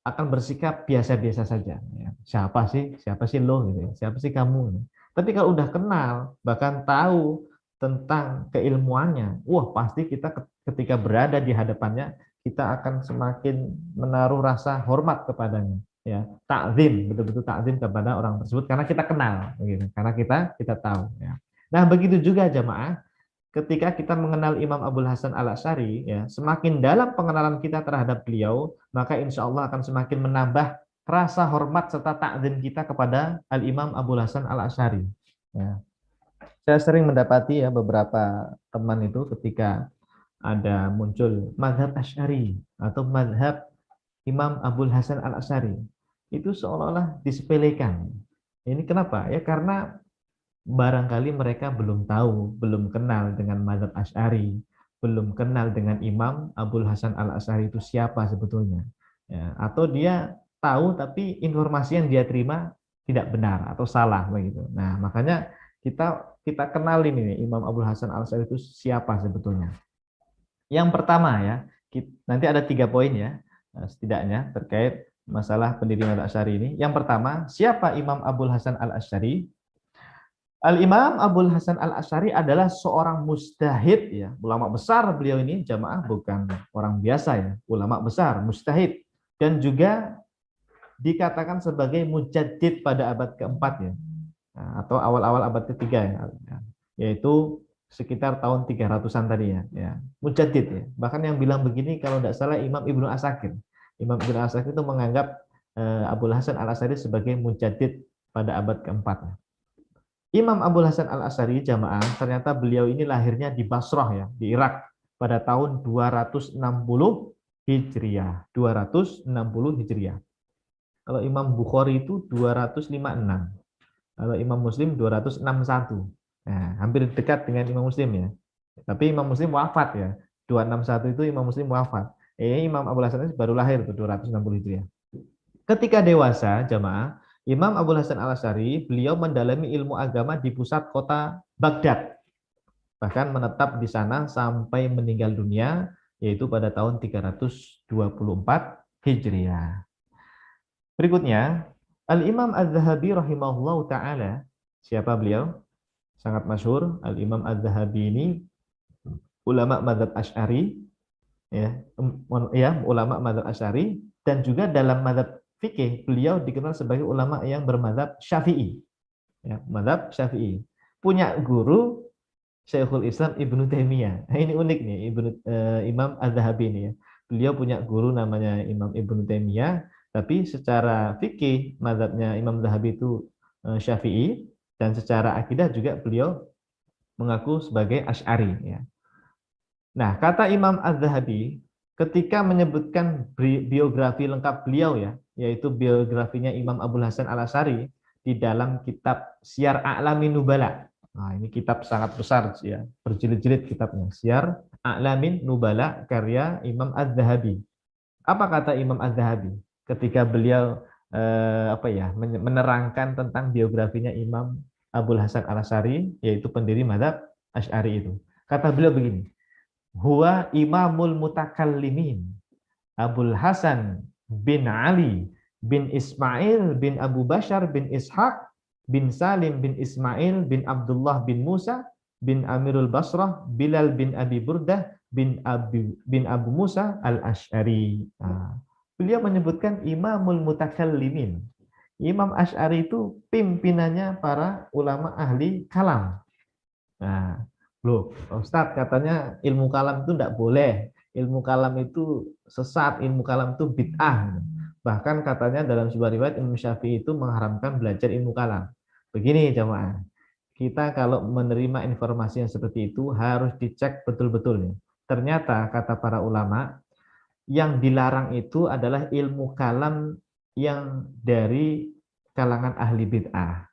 akan bersikap biasa-biasa saja. Ya, siapa sih lo gitu ya, siapa sih kamu? Tapi kalau udah kenal, bahkan tahu tentang keilmuannya, wah pasti kita ketika berada di hadapannya, kita akan semakin menaruh rasa hormat kepadanya. Ya, takzim, betul-betul takzim kepada orang tersebut karena kita kenal, begitu. Karena kita tahu. Ya. Nah, begitu juga jamaah, ketika kita mengenal Imam Abul Hasan Al-Asy'ari, ya, semakin dalam pengenalan kita terhadap beliau, maka insya Allah akan semakin menambah rasa hormat serta takzim kita kepada Al-Imam Abul Hasan Al-Asy'ari. Ya. Saya sering mendapati ya beberapa teman itu ketika ada muncul mazhab Asy'ari atau mazhab Imam Abul Hasan Al-Asy'ari, itu seolah-olah disepelekan. Ini kenapa? Ya karena barangkali mereka belum tahu, belum kenal dengan mazhab Asy'ari, belum kenal dengan Imam Abul Hasan Al-Asy'ari itu siapa sebetulnya. Ya, atau dia tahu tapi informasi yang dia terima tidak benar atau salah begitu. Nah, makanya kita kenalin ini Imam Abul Hasan Al-Asy'ari itu siapa sebetulnya. Yang pertama ya, nanti ada 3 poin ya, setidaknya terkait masalah pendiri mazhab Asy'ari ini. Yang pertama, siapa Imam Abul Hasan Al-Asy'ari? Al-Imam Abul Hasan Al-Asy'ari adalah seorang mujtahid ya, ulama besar beliau ini jamaah, bukan orang biasa ya, ulama besar, mujtahid, dan juga dikatakan sebagai mujaddid pada abad keempat ya, atau awal-awal abad ketiga ya, yaitu sekitar tahun 300-an tadi ya, mujaddid ya. Bahkan yang bilang begini kalau tidak salah Imam Ibnu Asakir. Imam Ibnu Asakir itu menganggap Abul Hasan Al-Asy'ari sebagai mujaddid pada abad keempat. Imam Abul Hasan Al-Asy'ari jamaah, ternyata beliau ini lahirnya di Basrah ya, di Irak pada tahun 260 Hijriah. 260 Hijriah. Kalau Imam Bukhari itu 256. Kalau Imam Muslim 261. Nah, hampir dekat dengan Imam Muslim ya. Tapi Imam Muslim wafat ya. 261 itu Imam Muslim wafat. Imam Abu Hasan baru lahir tuh 260 Hijriah. Ketika dewasa, jamaah, Imam Abu Hasan Al-Asy'ari, beliau mendalami ilmu agama di pusat kota Baghdad. Bahkan menetap di sana sampai meninggal dunia, yaitu pada tahun 324 Hijriah. Berikutnya, Al-Imam Az-Zahabi rahimahullah ta'ala. Siapa beliau? Sangat masyhur. Al-Imam Az-Zahabi ini ulama mazhab Asy'ari, ulama mazhab Asy'ari, dan juga dalam mazhab fikih beliau dikenal sebagai ulama yang bermazhab Syafi'i. Ya, mazhab Syafi'i. Punya guru Syekhul Islam Ibnu Taimiyah. Nah, ini unik nih Imam Az-Zahabi ini ya. Beliau punya guru namanya Imam Ibnu Taimiyah, tapi secara fikih mazhabnya Imam Zahabi itu Syafi'i, dan secara akidah juga beliau mengaku sebagai Asy'ari ya. Nah, kata Imam Az-Zahabi ketika menyebutkan biografi lengkap beliau ya, yaitu biografinya Imam Abu Hasan Al-Asy'ari di dalam kitab Syiar A'lamin Nubala. Nah, ini kitab sangat besar ya, berjilid-jilid kitabnya. Syiar A'lamin Nubala karya Imam Az-Zahabi. Apa kata Imam Az-Zahabi ketika beliau menerangkan tentang biografinya Imam Abu Hasan Al-Asy'ari, yaitu pendiri mazhab Asy'ari itu. Kata beliau begini, huwa imamul mutakallimin Abul Hasan bin Ali bin Ismail bin Abu Bashar bin Ishaq bin Salim bin Ismail bin Abdullah bin Musa bin Amirul Basrah Bilal bin Abi Burdah bin Abu Musa Al-Asy'ari. Nah, beliau menyebutkan imamul mutakallimin. Imam Asy'ari itu pimpinannya para ulama ahli kalam. Nah, loh, Ustadz katanya ilmu kalam itu tidak boleh. Ilmu kalam itu sesat, ilmu kalam itu bid'ah. Bahkan katanya dalam sebuah riwayat Imam Syafi'i itu mengharamkan belajar ilmu kalam. Begini jamaah, kita kalau menerima informasi yang seperti itu harus dicek betul-betul. Ternyata kata para ulama, yang dilarang itu adalah ilmu kalam yang dari kalangan ahli bid'ah.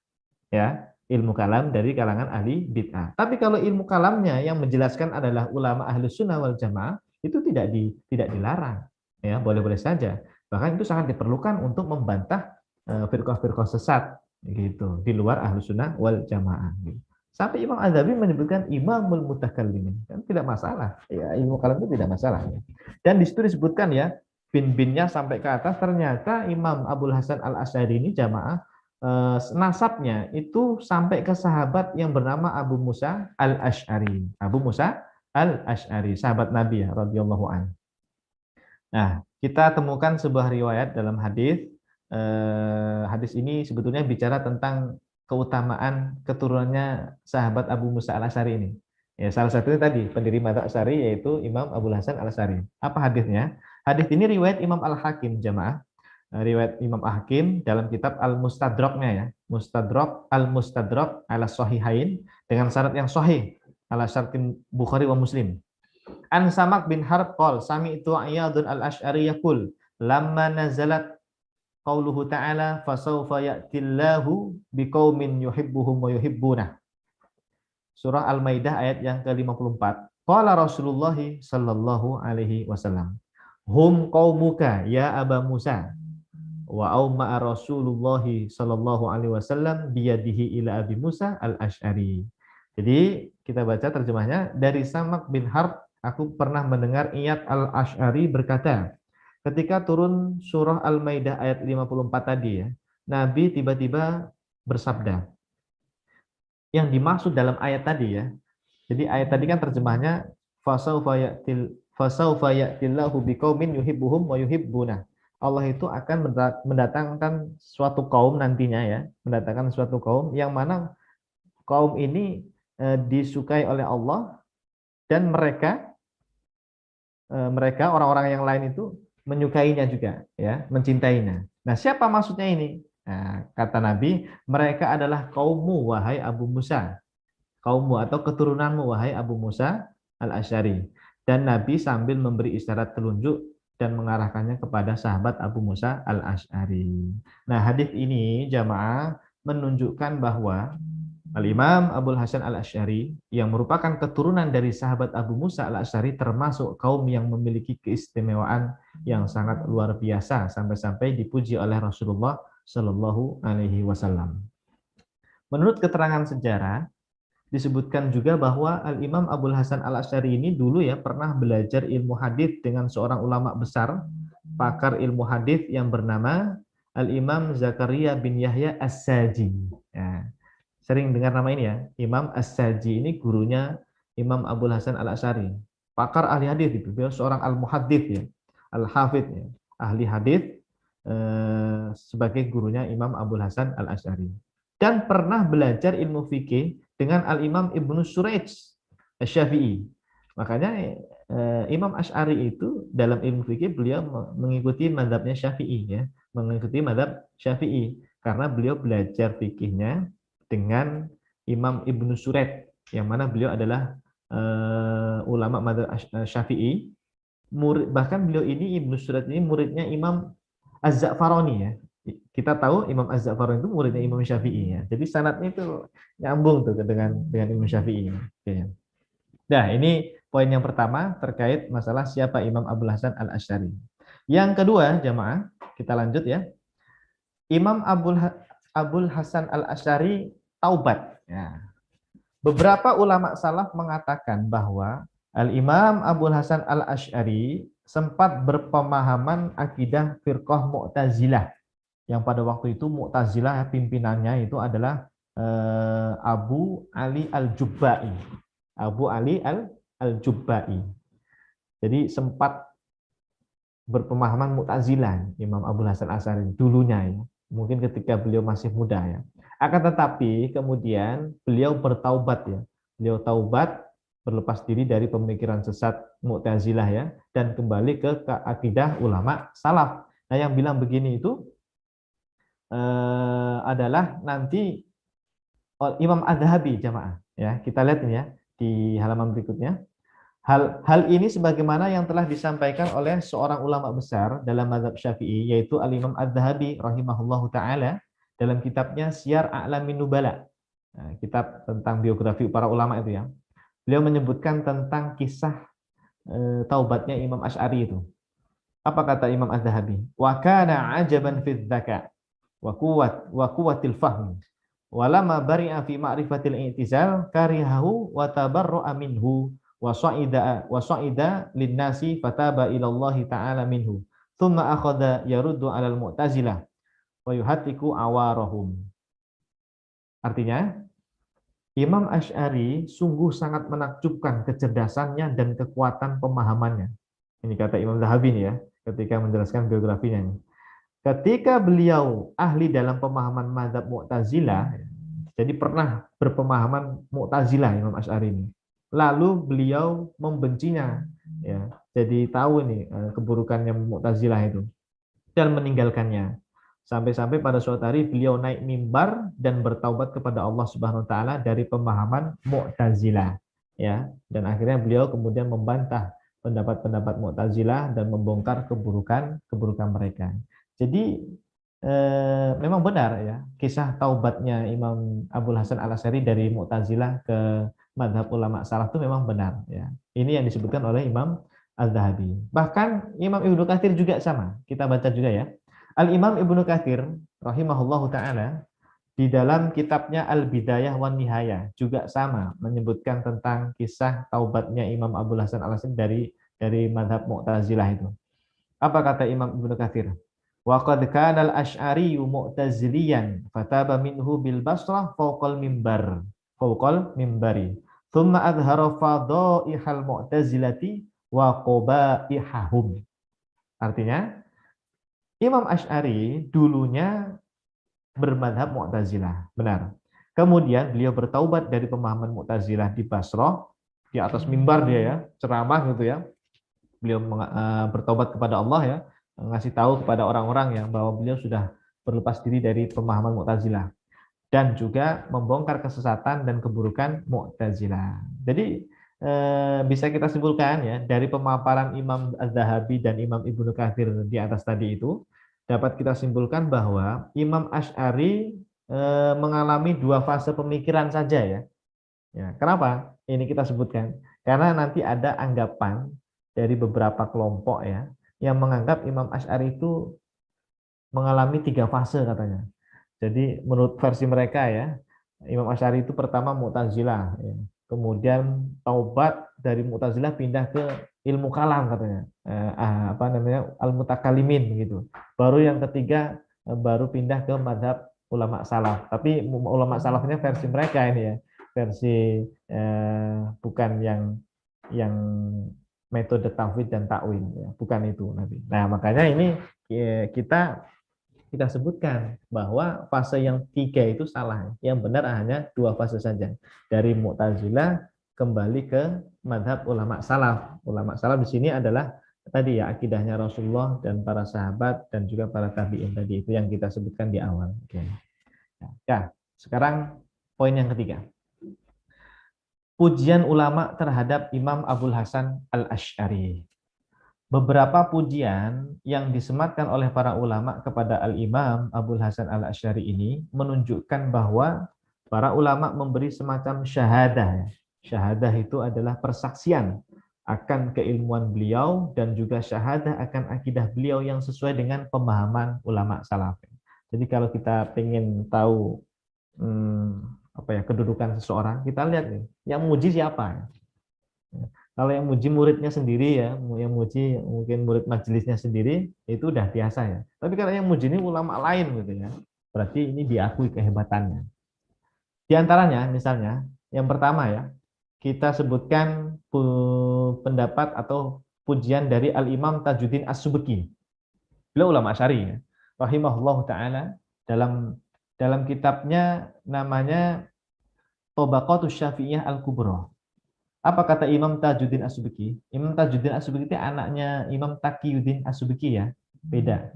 Ya, ilmu kalam dari kalangan ahli bid'ah. Tapi kalau ilmu kalamnya yang menjelaskan adalah ulama ahli sunnah wal jamaah, itu tidak dilarang. Ya, boleh-boleh saja. Bahkan itu sangat diperlukan untuk membantah firqah-firqah sesat gitu di luar ahli sunnah wal jamaah. Gitu. Sampai Imam Az-Zahabi menyebutkan imamul mutakallimin, kan tidak masalah. Ya, ilmu kalam itu tidak masalah. Ya. Dan di situ disebutkan ya, bin-binnya sampai ke atas, ternyata Imam Abu Hasan Al-Asy'ari ini jamaah nasabnya itu sampai ke sahabat yang bernama Abu Musa Al-Asy'ari. Abu Musa Al-Asy'ari, sahabat Nabi ya, radhiyallahu anhu. Nah, kita temukan sebuah riwayat dalam hadis. Hadis ini sebetulnya bicara tentang keutamaan keturunannya sahabat Abu Musa Al-Asy'ari ini. Ya, salah satunya tadi pendiri mazhab Asy'ari yaitu Imam Abu Hasan Al-Asy'ari. Apa hadisnya? Hadis ini riwayat Imam Al-Hakim jamaah. Riwayat Imam Hakim dalam kitab Al-Mustadraknya ya. Mustadrak Al-Mustadrak ala Sahihain dengan syarat yang sahih ala syartin Bukhari wa Muslim. An Samak bin Harb qol sami'tu Iyadun Al-Asy'ari yaqul lamma nazalat qauluhu ta'ala fasawfa ya'tillahu biqaumin yuhibbuhum wa yuhibbunah. Surah Al-Maidah ayat yang ke-54. Qala Rasulullah sallallahu alaihi wasallam, hum qaumuka ya Aba Musa wa auma'a Rasulullah sallallahu alaihi wasallam biyadihi ila Abi Musa Al-Asy'ari. Jadi kita baca terjemahnya, dari Samak bin Harb aku pernah mendengar Iyad Al-Asy'ari berkata, ketika turun surah Al-Maidah ayat 54 tadi ya, Nabi tiba-tiba bersabda. Yang dimaksud dalam ayat tadi ya. Jadi ayat tadi kan terjemahnya fasaufa ya'tillahu biqaumin yuhibbuhum wa yuhibbuna. Allah itu akan mendatangkan suatu kaum nantinya ya, mendatangkan suatu kaum yang mana kaum ini disukai oleh Allah dan mereka orang-orang yang lain itu menyukainya juga ya, mencintainya. Nah, siapa maksudnya ini? Nah, kata Nabi, mereka adalah kaummu wahai Abu Musa. Kaummu atau keturunanmu wahai Abu Musa Al-Asy'ari. Dan Nabi sambil memberi isyarat telunjuk dan mengarahkannya kepada sahabat Abu Musa Al-Asy'ari. Nah, hadis ini jamaah menunjukkan bahwa Al-Imam Abul Hasan Al-Asy'ari yang merupakan keturunan dari sahabat Abu Musa Al-Asy'ari termasuk kaum yang memiliki keistimewaan yang sangat luar biasa sampai-sampai dipuji oleh Rasulullah Shallallahu Alaihi Wasallam. Menurut keterangan sejarah disebutkan juga bahwa Al-Imam Abul Hasan Al-Asy'ari ini dulu ya pernah belajar ilmu hadis dengan seorang ulama besar, pakar ilmu hadis yang bernama Al-Imam Zakaria bin Yahya As-Saji. Ya, sering dengar nama ini ya, Imam As-Saji ini gurunya Imam Abul Hasan Al-Asy'ari, pakar ahli hadis itu, beliau seorang al-muhaddits ya, al-hafidz ya, ahli hadis sebagai gurunya Imam Abul Hasan Al-Asy'ari. Dan pernah belajar ilmu fikih dengan Al-Imam Ibnu Suraij Asy-Syafi'i. Makanya Imam Asy'ari itu dalam ilmu fikih beliau mengikuti mazhabnya Syafi'i ya, mengikuti mazhab Syafi'i karena beliau belajar fikihnya dengan Imam Ibnu Suraij yang mana beliau adalah ulama mazhab Syafi'i. Bahkan beliau ini Ibnu Suraij ini muridnya Imam Az-Za'farani ya. Kita tahu Imam Az-Za'farani itu muridnya Imam Syafi'i ya. Jadi sanadnya itu nyambung tuh dengan Imam Syafi'i. Ya. Nah, ini poin yang pertama terkait masalah siapa Imam Abul Hasan Al-Asy'ari. Yang kedua, jamaah, kita lanjut ya. Imam Abul Hasan Al-Asy'ari taubat. Ya. Beberapa ulama salaf mengatakan bahwa Al-Imam Abul Hasan Al-Asy'ari sempat berpemahaman akidah firqah Mu'tazilah. Yang pada waktu itu Mu'tazilah pimpinannya itu adalah Abu Ali Al-Jubba'i. Abu Ali Al-Jubba'i. Jadi sempat berpemahaman Mu'tazilah Imam Abul Hasan Al-Asy'ari dulunya ya. Mungkin ketika beliau masih muda ya. Akan tetapi kemudian beliau bertaubat ya. Beliau taubat, berlepas diri dari pemikiran sesat Mu'tazilah ya, dan kembali ke akidah ulama salaf. Nah, yang bilang begini itu adalah nanti Imam Az-Zahabi, jamaah ya. Kita lihat ini ya di halaman berikutnya. Hal ini sebagaimana yang telah disampaikan oleh seorang ulama besar dalam mazhab Syafi'i, yaitu Al-Imam Az-Zahabi rahimahullahu taala dalam kitabnya Syiar A'lamin Nubala. Nah, kitab tentang biografi para ulama itu ya. Beliau menyebutkan tentang kisah taubatnya Imam Asy'ari itu. Apa kata Imam Az-Zahabi? Wa kana ajaban fi dzaka wa quwwatil fahm. Walama bari'a fi ma'rifatil i'tizal karihahu wa tabarra'a minhu wa sa'ida linnasi fataba ila Allah ta'ala minhu. Tsumma akhadha yaruddu 'alal mu'tazilah wa yuhatiku awarahum. Artinya, Imam Asy'ari sungguh sangat menakjubkan kecerdasannya dan kekuatan pemahamannya. Ini kata Imam Zahabi nih ya, ketika menjelaskan biografinya. Ketika beliau ahli dalam pemahaman mazhab Mu'tazilah, jadi pernah berpemahaman Mu'tazilah Imam Asy'ari ini. Lalu beliau membencinya, ya. Jadi tahu nih keburukannya Mu'tazilah itu dan meninggalkannya. Sampai-sampai pada suatu hari beliau naik mimbar dan bertaubat kepada Allah Subhanahu wa taala dari pemahaman Mu'tazilah, ya. Dan akhirnya beliau kemudian membantah pendapat-pendapat Mu'tazilah dan membongkar keburukan mereka. Jadi memang benar ya, kisah taubatnya Imam Abul Hasan Al-Asy'ari dari Mu'tazilah ke mazhab ulama salaf itu memang benar ya. Ini yang disebutkan oleh Imam Az-Zahabi. Bahkan Imam Ibnu Katsir juga sama. Kita baca juga ya. Al-Imam Ibnu Katsir rahimahullahu taala di dalam kitabnya Al-Bidayah wan Nihayah juga sama menyebutkan tentang kisah taubatnya Imam Abul Hasan Al-Asy'ari dari mazhab Mu'tazilah itu. Apa kata Imam Ibnu Katsir? Wa qad kana al-Asy'ari mu'taziliyan fataba minhu bil Basrah fawqal mimbari. Thumma adhara fadaihal mu'tazilati wa qabaihahum. Artinya, Imam Asy'ari dulunya bermadhab Mu'tazilah, benar. Kemudian beliau bertaubat dari pemahaman Mu'tazilah di Basrah, di atas mimbar dia ya, ceramah gitu ya. Beliau bertaubat kepada Allah ya, ngasih tahu kepada orang-orang ya bahwa beliau sudah berlepas diri dari pemahaman Mu'tazilah dan juga membongkar kesesatan dan keburukan Mu'tazilah. Jadi bisa kita simpulkan ya dari pemaparan Imam Az-Zahabi dan Imam Ibnu Katsir di atas tadi itu dapat kita simpulkan bahwa Imam Asy'ari mengalami dua fase pemikiran saja ya. Ya, kenapa? Ini kita sebutkan. Karena nanti ada anggapan dari beberapa kelompok ya yang menganggap Imam Asy'ari itu mengalami tiga fase katanya. Jadi menurut versi mereka ya, Imam Asy'ari itu pertama Mu'tazilah, ya. Kemudian taubat dari Mu'tazilah pindah ke ilmu kalam katanya, apa namanya al-mutakalimin gitu. Baru yang ketiga baru pindah ke madhab ulama salaf. Tapi ulama salafnya versi mereka ini ya, versi bukan yang metode tauhid dan takwil ya, bukan itu nanti. Nah makanya ini kita sebutkan bahwa fase yang tiga itu salah. Yang benar hanya dua fase saja. Dari Mu'tazilah kembali ke madhab ulama salaf. Ulama salaf di sini adalah tadi ya akidahnya Rasulullah dan para sahabat dan juga para tabi'in tadi itu yang kita sebutkan di awal. Oke. Ya, sekarang poin yang ketiga. Pujian ulama terhadap Imam Abul Hasan Al-Asy'ari. Beberapa pujian yang disematkan oleh para ulama kepada Al-Imam Abul Hasan Al-Asy'ari ini menunjukkan bahwa para ulama memberi semacam syahadah. Syahadah itu adalah persaksian akan keilmuan beliau dan juga syahadah akan akidah beliau yang sesuai dengan pemahaman ulama salaf. Jadi kalau kita ingin tahu kedudukan seseorang, kita lihat nih, yang muji siapa? Kalau yang muji muridnya sendiri ya, yang muji mungkin murid majelisnya sendiri, itu udah biasa ya. Tapi kalau yang muji ini ulama lain gitu ya, berarti ini diakui kehebatannya. Di antaranya misalnya, yang pertama ya, kita sebutkan pendapat atau pujian dari Al-Imam Tajuddin As-Subki. Beliau ulama Asy'ari ya, rahimahullah taala, dalam kitabnya namanya Tabaqatus Syafi'iyah Al-Kubra. Apa kata Imam Tajuddin As-Subki? Imam Tajuddin As-Subki itu anaknya Imam Taqiyuddin As-Subki ya, beda.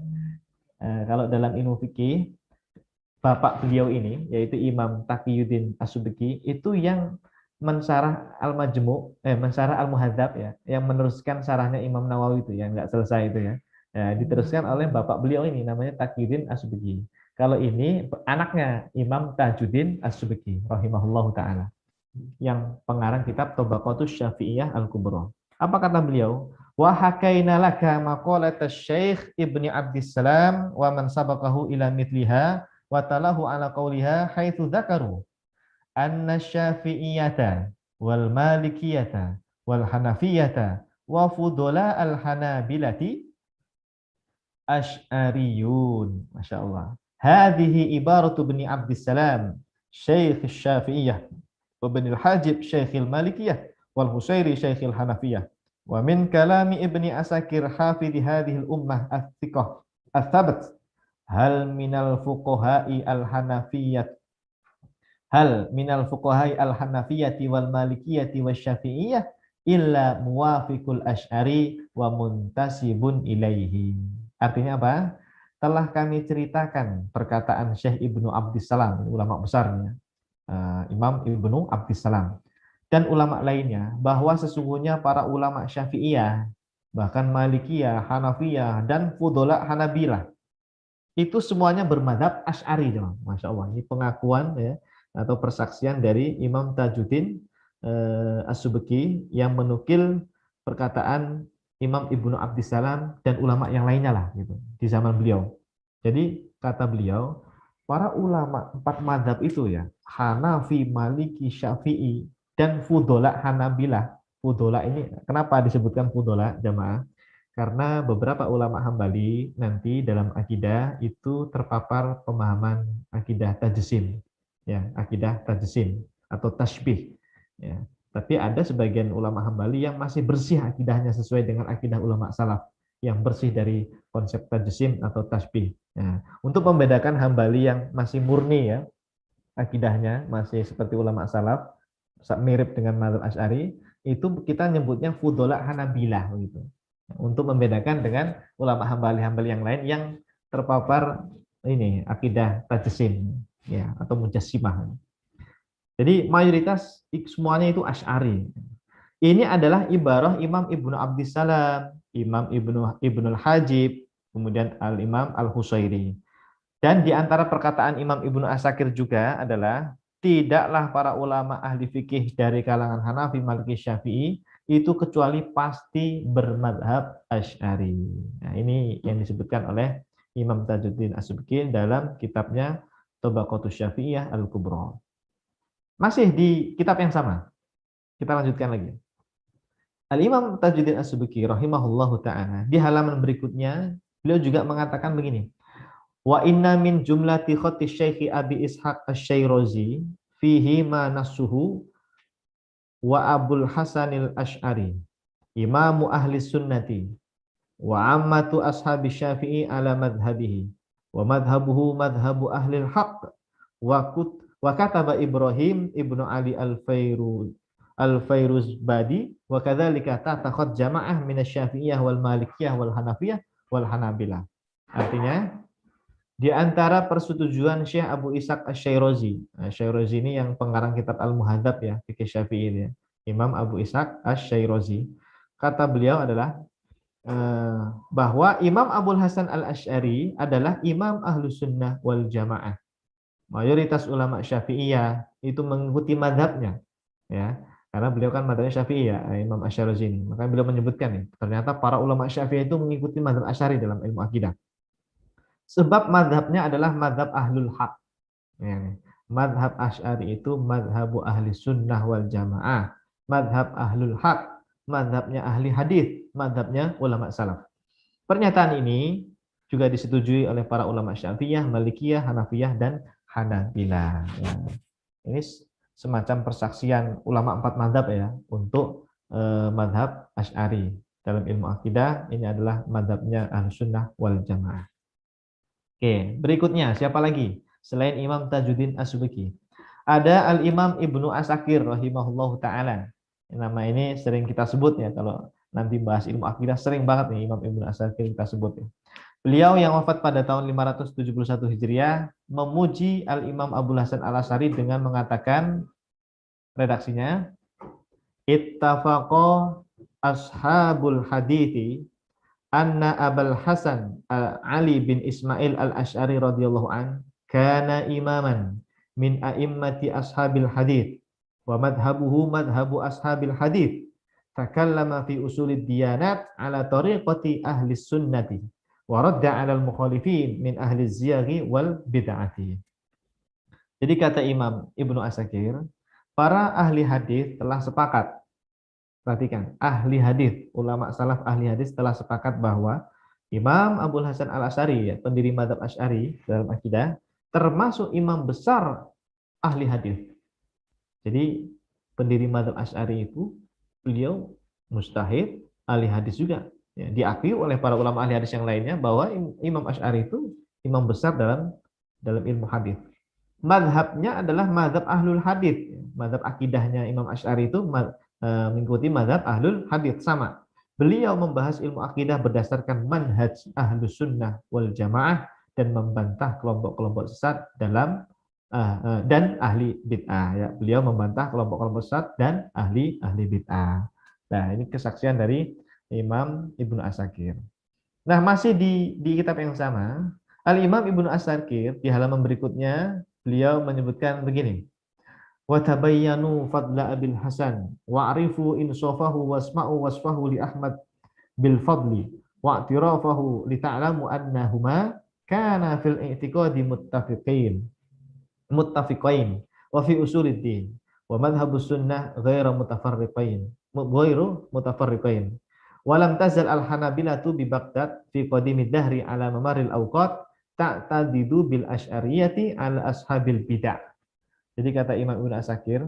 Kalau dalam ilmu fikih, bapak beliau ini yaitu Imam Taqiyuddin As-Subki itu yang mensarah mensarah Al-Muhadzab ya, yang meneruskan sarahnya Imam Nawawi itu yang nggak selesai itu ya. Diteruskan oleh bapak beliau ini namanya Taqiyuddin As-Subki. Kalau ini anaknya Imam Tajuddin As-Subki rahimahullahu taala, yang pengarang kitab Tabaqatus Syafi'iyah Al-Kubra. Apa kata beliau? Wa hakaina laka maqalat Syekh Ibnu Abdissalam wa man sabaqahu ila mithliha wa talahu ala qawliha haitsu dzakaru anna Syafi'iyata wal Malikiyata wal Hanafiyata wa fudula al-Hanabilati Asy'ariyun. Masyaallah. Hadhihi ibaratu Ibnu Abdissalam Syekh Syafi'iyah وابن الحاجب شيخ المالكية والهشيري شيخ الحنفية ومن كلام ابن أساكر حافظ هذه الأمة الثقة الثبت هل من الفقهاء الحنفية والمالكية والشافعية إلا موافق الأشعري ومنتسب إليه. Artinya apa? Telah kami ceritakan perkataan Syekh Ibnu Abdissalam, ulama besarnya, Imam Ibnu Abdissalam dan ulama lainnya, bahwa sesungguhnya para ulama Syafi'iyah, bahkan Malikiyah, Hanafiyah dan Fudola Hanabilah itu semuanya bermadhab Asy'ari. Masya Allah, ini pengakuan ya atau persaksian dari Imam Tajuddin As-Subki yang menukil perkataan Imam Ibnu Abdissalam dan ulama yang lainnya lah gitu di zaman beliau. Jadi kata beliau, para ulama empat madhab itu ya, Hanafi, Maliki, Syafi'i, dan Fudola Hanabilah. Fudola ini, kenapa disebutkan Fudola, jamaah? Karena beberapa ulama Hambali nanti dalam akidah itu terpapar pemahaman akidah tajsim, ya, akidah tajsim atau tasbih. Ya. Tapi ada sebagian ulama Hambali yang masih bersih akidahnya sesuai dengan akidah ulama salaf, yang bersih dari konsep tajsim atau tasbih. Nah, untuk membedakan Hambali yang masih murni ya, akidahnya masih seperti ulama salaf, mirip dengan mazhab Asy'ari, itu kita nyebutnya Fudola Hanabilah gitu. Untuk membedakan dengan ulama Hambali yang lain yang terpapar ini akidah tajsim ya atau mujassimah. Jadi mayoritas semuanya itu Asy'ari. Ini adalah ibarah Imam Ibnu Abdissalam, Imam Ibnul Hajib, kemudian Al-Imam Al-Husairi. Dan di antara perkataan Imam Ibnu Asakir juga adalah tidaklah para ulama ahli fikih dari kalangan Hanafi, Maliki, Syafi'i itu kecuali pasti bermadhab Asy'ari. Nah, ini yang disebutkan oleh Imam Tajuddin As-Subki dalam kitabnya Tabaqatus Syafi'iyah Al-Kubra. Masih di kitab yang sama. Kita lanjutkan lagi. Al-Imam Tajuddin As-Subki rahimahullahu ta'ala di halaman berikutnya beliau juga mengatakan begini. Wa inna min jumlati khatti Syekh Abi Ishaq Asy-Syairazi fihi ma nasuhu wa Abul Hasanil Asy'ari imamu ahli sunnati wa ammatu ashabi Syafi'i ala madhhabihi wa madhhabuhu madhhabu ahli al-haq wa kataba Ibrahim ibnu Ali al-Fairuzbadi wa kadzalika ta'taqad jama'ah min asy-Syafi'iyah wal Malikiyah wal Hanafiyah wal Hanabilah. Artinya di antara persetujuan Syekh Abu Ishaq Asy-Syairazi. Asy-Syairazi ini yang pengarang kitab Al-Muhadzab ya, fikih Syafi'i ya. Imam Abu Ishaq Asy-Syairazi. Kata beliau adalah bahwa Imam Abul Hasan Al-Asy'ari adalah imam Ahlus Sunnah wal Jamaah. Mayoritas ulama Syafi'iyah itu mengikuti mazhabnya ya. Karena beliau kan mazhabnya Syafi'i ya, Imam Asy-Syairazi ini. Makanya beliau menyebutkan nih, ternyata para ulama Syafi'i itu mengikuti mazhab Asy'ari dalam ilmu akidah. Sebab madhabnya adalah madhab ahlul haq. Ya, madhab Asy'ari itu madhabu ahli sunnah wal jamaah. Madhab ahlul haq, madhabnya ahli hadis, madhabnya ulama salaf. Pernyataan ini juga disetujui oleh para ulama Syafi'iyah, Malikiyah, Hanafiyah, dan Hanabilah. Ya. Ini semacam persaksian ulama 4 madhab ya untuk madhab Asy'ari. Dalam ilmu akidah ini adalah madhabnya ahli sunnah wal jamaah. Oke, berikutnya siapa lagi selain Imam Tajuddin As-Subki? Ada Al-Imam Ibnu Asakir rahimahullahu taala. Nama ini sering kita sebut ya kalau nanti bahas ilmu akidah, sering banget nih Imam Ibnu Asakir kita sebut ya. Beliau yang wafat pada tahun 571 Hijriah memuji Al-Imam Abul Hasan Al-Asy'ari dengan mengatakan, redaksinya, ittafaqa ashabul hadithi anna Abul Hasan Ali bin Ismail Al-Asy'ari radhiyallahu an kana imaman min a'immati ashabil hadits wa madhhabuhu madhhabu ashabil hadits takallama fi usulid diyanat ala tariqati ahli sunnati wa radda 'ala al-mukhalifin min ahli ziyaghi wal bid'ati. Jadi kata Imam Ibnu Asakir, para ahli hadis telah sepakat. Perhatikan, ahli hadis, ulama salaf ahli hadis telah sepakat bahwa Imam Abul Hasan Al-Asy'ari, ya, pendiri mazhab Asy'ari dalam akidah, termasuk imam besar ahli hadis. Jadi pendiri mazhab Asy'ari itu beliau mujtahid, ahli hadis juga. Ya, diakui oleh para ulama ahli hadis yang lainnya bahwa Imam Asy'ari itu imam besar dalam ilmu hadis. Mazhabnya adalah mazhab ahlul hadis. Mazhab akidahnya Imam Asy'ari itu mengikuti mazhab ahlul hadits sama. Beliau membahas ilmu akidah berdasarkan manhaj ahlus sunnah wal jamaah dan membantah kelompok-kelompok sesat dalam dan ahli bid'ah. Ya, beliau membantah kelompok-kelompok sesat dan ahli bid'ah. Nah, ini kesaksian dari Imam Ibnu Asakir. Nah, masih di kitab yang sama, Al-Imam Ibnu Asakir di halaman berikutnya beliau menyebutkan begini. وَتَبَيَّنُوا فَضْلَ أَبِي الْحَسَنِ وَعْرِفُوا إِنْصَافَهُ وَاسْمَعُوا وَصْفَهُ لِأَحْمَدِ بِالْفَضْلِ وَاعْتِرَافَهُ لِتَعْلَمُوا أَنَّهُمَا كَانَا فِي الْاِعْتِقَادِ مُتَّفِقَيْنِ وَفِي أُصُولِ الدِّينِ وَمَذْهَبُ السُّنَّةِ غَيْرَ مُتَفَرِّقَيْنِ وَلَمْ تَزَلْ الْحَنَابِلَةُ بِبَغْدَادَ فِي قَدِيمِ الدَّهْرِ عَلَى مَمَرِ الْأَوْقَاتِ تَعْتَدِدُ بِالْأَشْعَرِيَّةِ عَلَى أَصْحَابِ الْبِدْعِ. Jadi kata Imam Ibnu Asakir,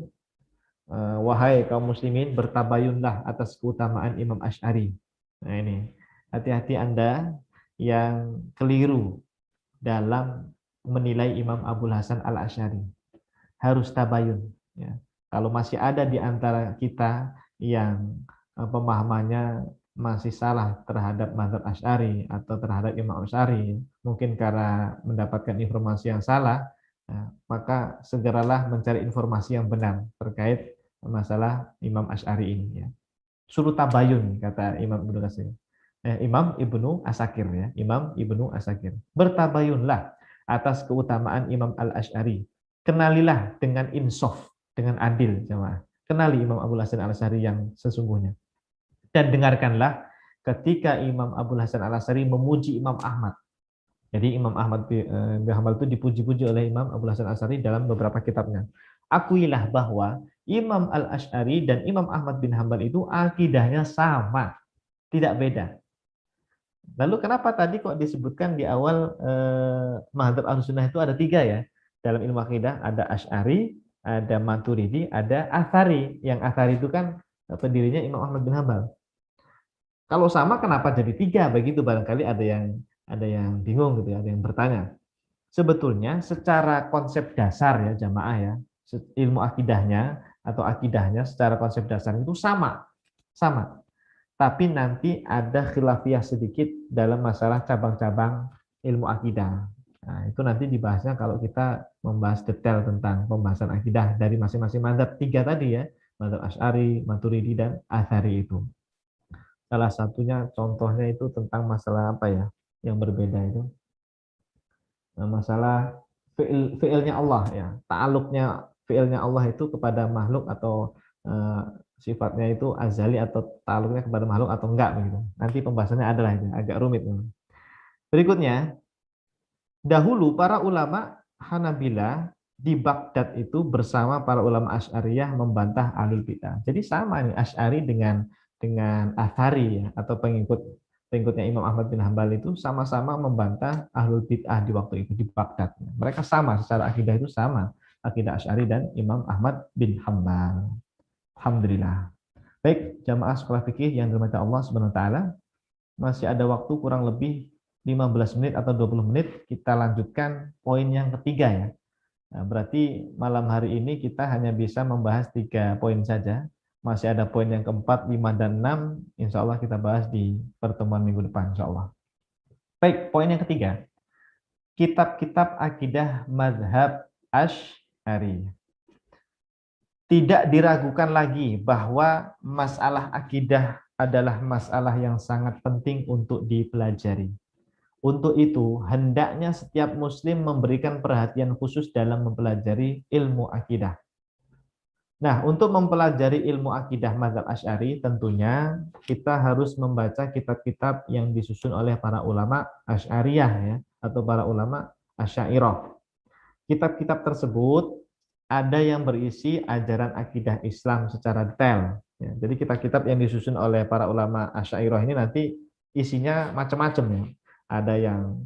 wahai kaum muslimin, bertabayunlah atas keutamaan Imam Asy'ari. Nah ini, hati-hati Anda yang keliru dalam menilai Imam Abul Hasan Al-Asy'ari. Harus tabayun. Ya. Kalau masih ada di antara kita yang pemahamannya masih salah terhadap mazhab Asy'ari atau terhadap Imam Asy'ari, mungkin karena mendapatkan informasi yang salah, maka segeralah mencari informasi yang benar terkait masalah Imam Asy'ari ini. Ya. Suruh tabayun, kata Imam Ibnu Asakir. Imam Ibnu Asakir ya, Imam Ibnu Asakir. Bertabayunlah atas keutamaan Imam Al-Asy'ari. Kenalilah dengan insaf, dengan adil, jemaah. Kenali Imam Abul Hasan Al-Asy'ari yang sesungguhnya. Dan dengarkanlah ketika Imam Abul Hasan Al-Asy'ari memuji Imam Ahmad. Jadi Imam Ahmad bin Hanbal itu dipuji-puji oleh Imam Abul Hasan Al-Asy'ari dalam beberapa kitabnya. Akuilah bahwa Imam Al-Asy'ari dan Imam Ahmad bin Hanbal itu akidahnya sama, tidak beda. Lalu kenapa tadi kok disebutkan di awal mazhab Ahlussunnah itu ada 3 ya? Dalam ilmu akidah ada Asy'ari, ada Maturidi, ada Atsari. Yang Atsari itu kan pendirinya Imam Ahmad bin Hanbal. Kalau sama kenapa jadi 3? Begitu barangkali ada yang bingung gitu ya, ada yang bertanya. Sebetulnya secara konsep dasar ya jamaah ya, ilmu akidahnya atau akidahnya secara konsep dasar itu sama. Sama. Tapi nanti ada khilafiyah sedikit dalam masalah cabang-cabang ilmu akidah. Nah, itu nanti dibahasnya kalau kita membahas detail tentang pembahasan akidah dari masing-masing mazhab 3 tadi ya, mazhab Asy'ari, Maturidi dan Atsari itu. Salah satunya contohnya itu tentang masalah apa ya yang berbeda itu. Masalah fi'ilnya Allah ya, ta'alluqnya fi'ilnya Allah itu kepada makhluk atau sifatnya itu azali atau ta'alluqnya kepada makhluk atau enggak begitu. Nanti pembahasannya adalah itu, agak rumit. Berikutnya, dahulu para ulama Hanabila di Baghdad itu bersama para ulama Asy'ariyah membantah ahlul bidah. Jadi sama nih Asy'ari dengan Atsari ya, atau pengikutnya Imam Ahmad bin Hanbal itu sama-sama membantah ahlul bid'ah di waktu itu di Baghdad. Mereka sama secara akidah itu sama, akidah Asy'ari dan Imam Ahmad bin Hanbal. Alhamdulillah. Baik, jamaah sekolah fikih yang dirahmati Allah Subhanahu wa taala, masih ada waktu kurang lebih 15 menit atau 20 menit, kita lanjutkan poin yang ketiga ya. Nah, berarti malam hari ini kita hanya bisa membahas 3 poin saja. Masih ada poin yang keempat, 5 dan 6, insya Allah kita bahas di pertemuan minggu depan, insya Allah. Baik, poin yang ketiga. Kitab-kitab akidah mazhab Asy'ari. Tidak diragukan lagi bahwa masalah akidah adalah masalah yang sangat penting untuk dipelajari. Untuk itu, hendaknya setiap muslim memberikan perhatian khusus dalam mempelajari ilmu akidah. Nah, untuk mempelajari ilmu akidah mazhab Asy'ari, tentunya kita harus membaca kitab-kitab yang disusun oleh para ulama Asy'ariyah ya, atau para ulama Asy'ariyah. Kitab-kitab tersebut ada yang berisi ajaran akidah Islam secara detail. Ya, jadi kitab-kitab yang disusun oleh para ulama Asy'ariyah ini nanti isinya macam-macam ya. Ada yang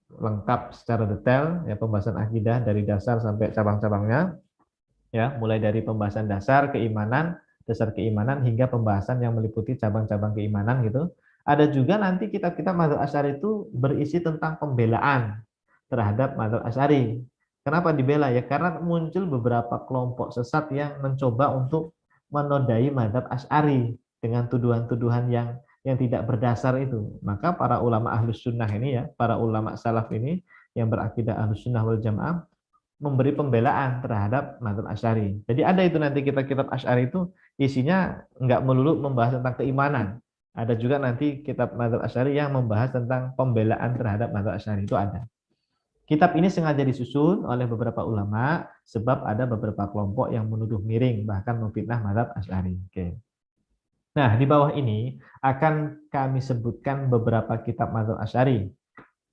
lengkap secara detail ya, pembahasan akidah dari dasar sampai cabang-cabangnya. Ya, mulai dari pembahasan dasar keimanan hingga pembahasan yang meliputi cabang-cabang keimanan gitu. Ada juga nanti kitab-kitab mazhab Asy'ari itu berisi tentang pembelaan terhadap mazhab Asy'ari. Kenapa dibela ya? Karena muncul beberapa kelompok sesat yang mencoba untuk menodai mazhab Asy'ari dengan tuduhan-tuduhan yang tidak berdasar itu. Maka para ulama Ahlus Sunnah ini ya, para ulama salaf ini yang berakidah Ahlus Sunnah wal Jamaah memberi pembelaan terhadap mazhab Asy'ari. Jadi ada itu nanti kitab-kitab Asy'ari itu isinya enggak melulu membahas tentang keimanan. Ada juga nanti kitab mazhab Asy'ari yang membahas tentang pembelaan terhadap mazhab Asy'ari, itu ada. Kitab ini sengaja disusun oleh beberapa ulama sebab ada beberapa kelompok yang menuduh miring bahkan memfitnah mazhab Asy'ari. Oke. Nah, di bawah ini akan kami sebutkan beberapa kitab mazhab Asy'ari.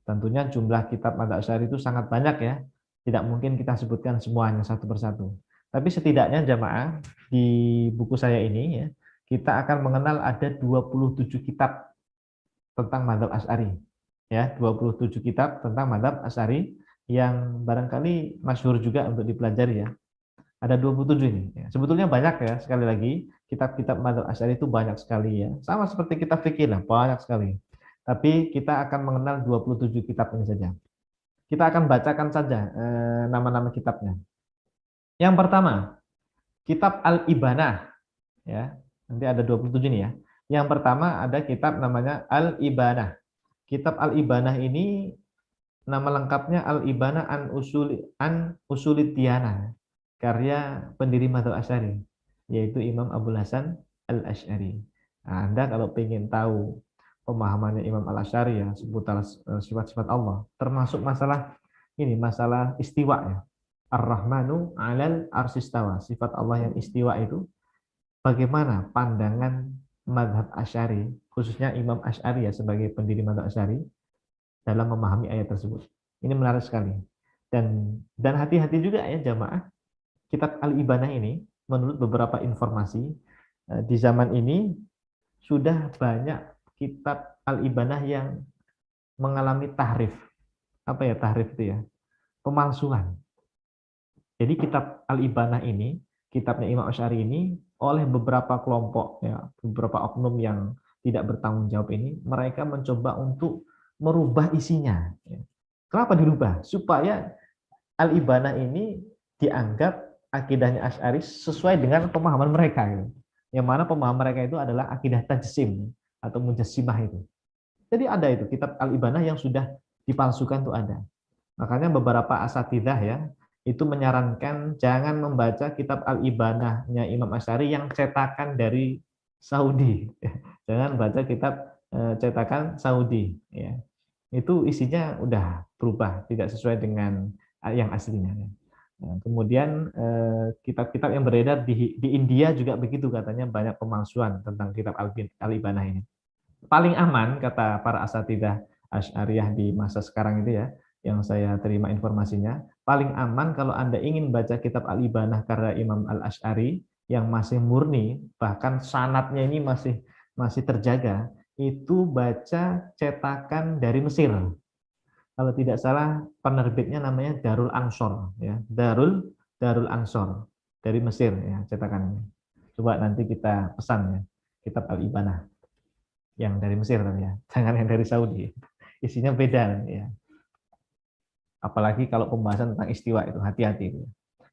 Tentunya jumlah kitab mazhab Asy'ari itu sangat banyak ya. Tidak mungkin kita sebutkan semuanya satu persatu. Tapi setidaknya jamaah di buku saya ini ya, kita akan mengenal ada 27 kitab tentang mazhab Asy'ari. Ya, 27 kitab tentang mazhab Asy'ari yang barangkali masyhur juga untuk dipelajari ya. Ada 27 ini. Ya. Sebetulnya banyak ya, sekali lagi, kitab-kitab mazhab Asy'ari itu banyak sekali ya. Sama seperti kitab fikih lah, banyak sekali. Tapi kita akan mengenal 27 kitab ini saja. Kita akan bacakan saja nama-nama kitabnya. Yang pertama, kitab Al-Ibanah ya. Nanti ada 27 nih ya. Yang pertama ada kitab namanya Al-Ibanah. Kitab Al-Ibanah ini nama lengkapnya Al-Ibanah an Usulid Diyanah, karya pendiri mazhab Asy'ari yaitu Imam Abul Hasan Al-Asy'ari. Nah, Anda kalau ingin tahu pemahamannya Imam Al-Asy'ari ya seputar sifat-sifat Allah, termasuk masalah ini masalah istiwa ya. Ar-Rahmanu 'alal arsistawa. Sifat Allah yang istiwa itu bagaimana pandangan mazhab Asy'ari, khususnya Imam Asy'ari ya sebagai pendiri mazhab Asy'ari dalam memahami ayat tersebut. Ini menarik sekali. Dan hati-hati juga ya jamaah, kitab Al-Ibanah ini menurut beberapa informasi di zaman ini sudah banyak kitab Al-Ibanah yang mengalami tahrif. Apa ya tahrif itu ya? Pemalsuan. Jadi kitab Al-Ibanah ini, kitabnya Imam Asy'ari ini oleh beberapa kelompok ya, beberapa oknum yang tidak bertanggung jawab ini, mereka mencoba untuk merubah isinya. Kenapa dirubah? Supaya Al-Ibanah ini dianggap akidahnya Asy'ari sesuai dengan pemahaman mereka. Yang mana pemahaman mereka itu adalah akidah tajsim atau mujassimah itu. Jadi ada itu kitab Al-Ibanah yang sudah dipalsukan itu ada. Makanya beberapa asatidzah ya itu menyarankan jangan membaca kitab Al-Ibanahnya Imam Asy'ari yang cetakan dari Saudi. Jangan baca kitab cetakan Saudi ya. Itu isinya udah berubah, tidak sesuai dengan yang aslinya. Nah, kemudian kitab-kitab yang beredar di India juga begitu katanya banyak pemalsuan tentang kitab Al-Ibanah ini. Paling aman kata para asatidzah Asy'ariyah di masa sekarang itu ya, yang saya terima informasinya, paling aman kalau Anda ingin baca kitab Al-Ibanah karya Imam Al-Asy'ari yang masih murni, bahkan sanadnya ini masih terjaga, itu baca cetakan dari Mesir. Kalau tidak salah penerbitnya namanya Darul Ansor ya, Darul Ansor dari Mesir ya cetakannya. Coba nanti kita pesan ya kitab Al-Ibanah yang dari Mesir ya, jangan yang dari Saudi. Isinya beda ya. Apalagi kalau pembahasan tentang istiwa itu hati-hati.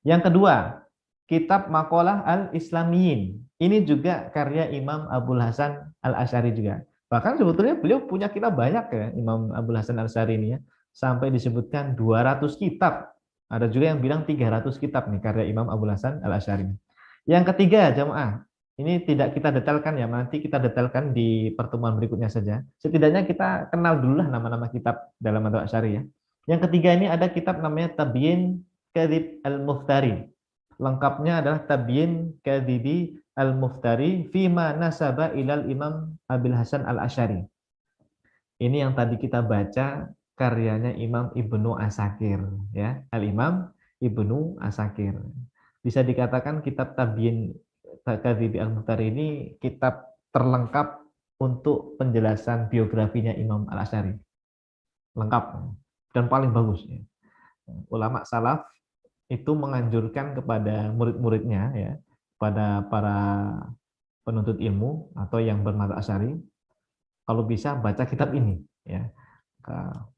Yang kedua, kitab Maqalah Al-Islamiyin. Ini juga karya Imam Abul Hasan Al-Asy'ari juga. Bahkan sebetulnya beliau punya kitab banyak ya, Imam Abul Hasan Al-Asy'ari ini ya. Sampai disebutkan 200 kitab. Ada juga yang bilang 300 kitab nih karya Imam Abul Hasan Al-Asy'ari. Yang ketiga, jamaah, ini tidak kita detailkan ya, nanti kita detailkan di pertemuan berikutnya saja. Setidaknya kita kenal dulu lah nama-nama kitab dalam mazhab Asy'ari ya. Yang ketiga ini ada kitab namanya Tabyin Kadzib Al-Muftari. Lengkapnya adalah Tabyin Kadzibi Al-Muftari fima nasaba ilal Imam Abil Hasan Al-Asy'ari. Ini yang tadi kita baca karyanya Imam Ibnu Asakir ya, Al-Imam Ibnu Asakir. Bisa dikatakan kitab Tabyin Kadzibi Al-Muftari ini kitab terlengkap untuk penjelasan biografinya Imam Al-Asy'ari. Lengkap dan paling bagus ya. Ulama salaf itu menganjurkan kepada murid-muridnya ya, pada para penuntut ilmu atau yang bermadzhab Asy'ari, kalau bisa baca kitab ini ya.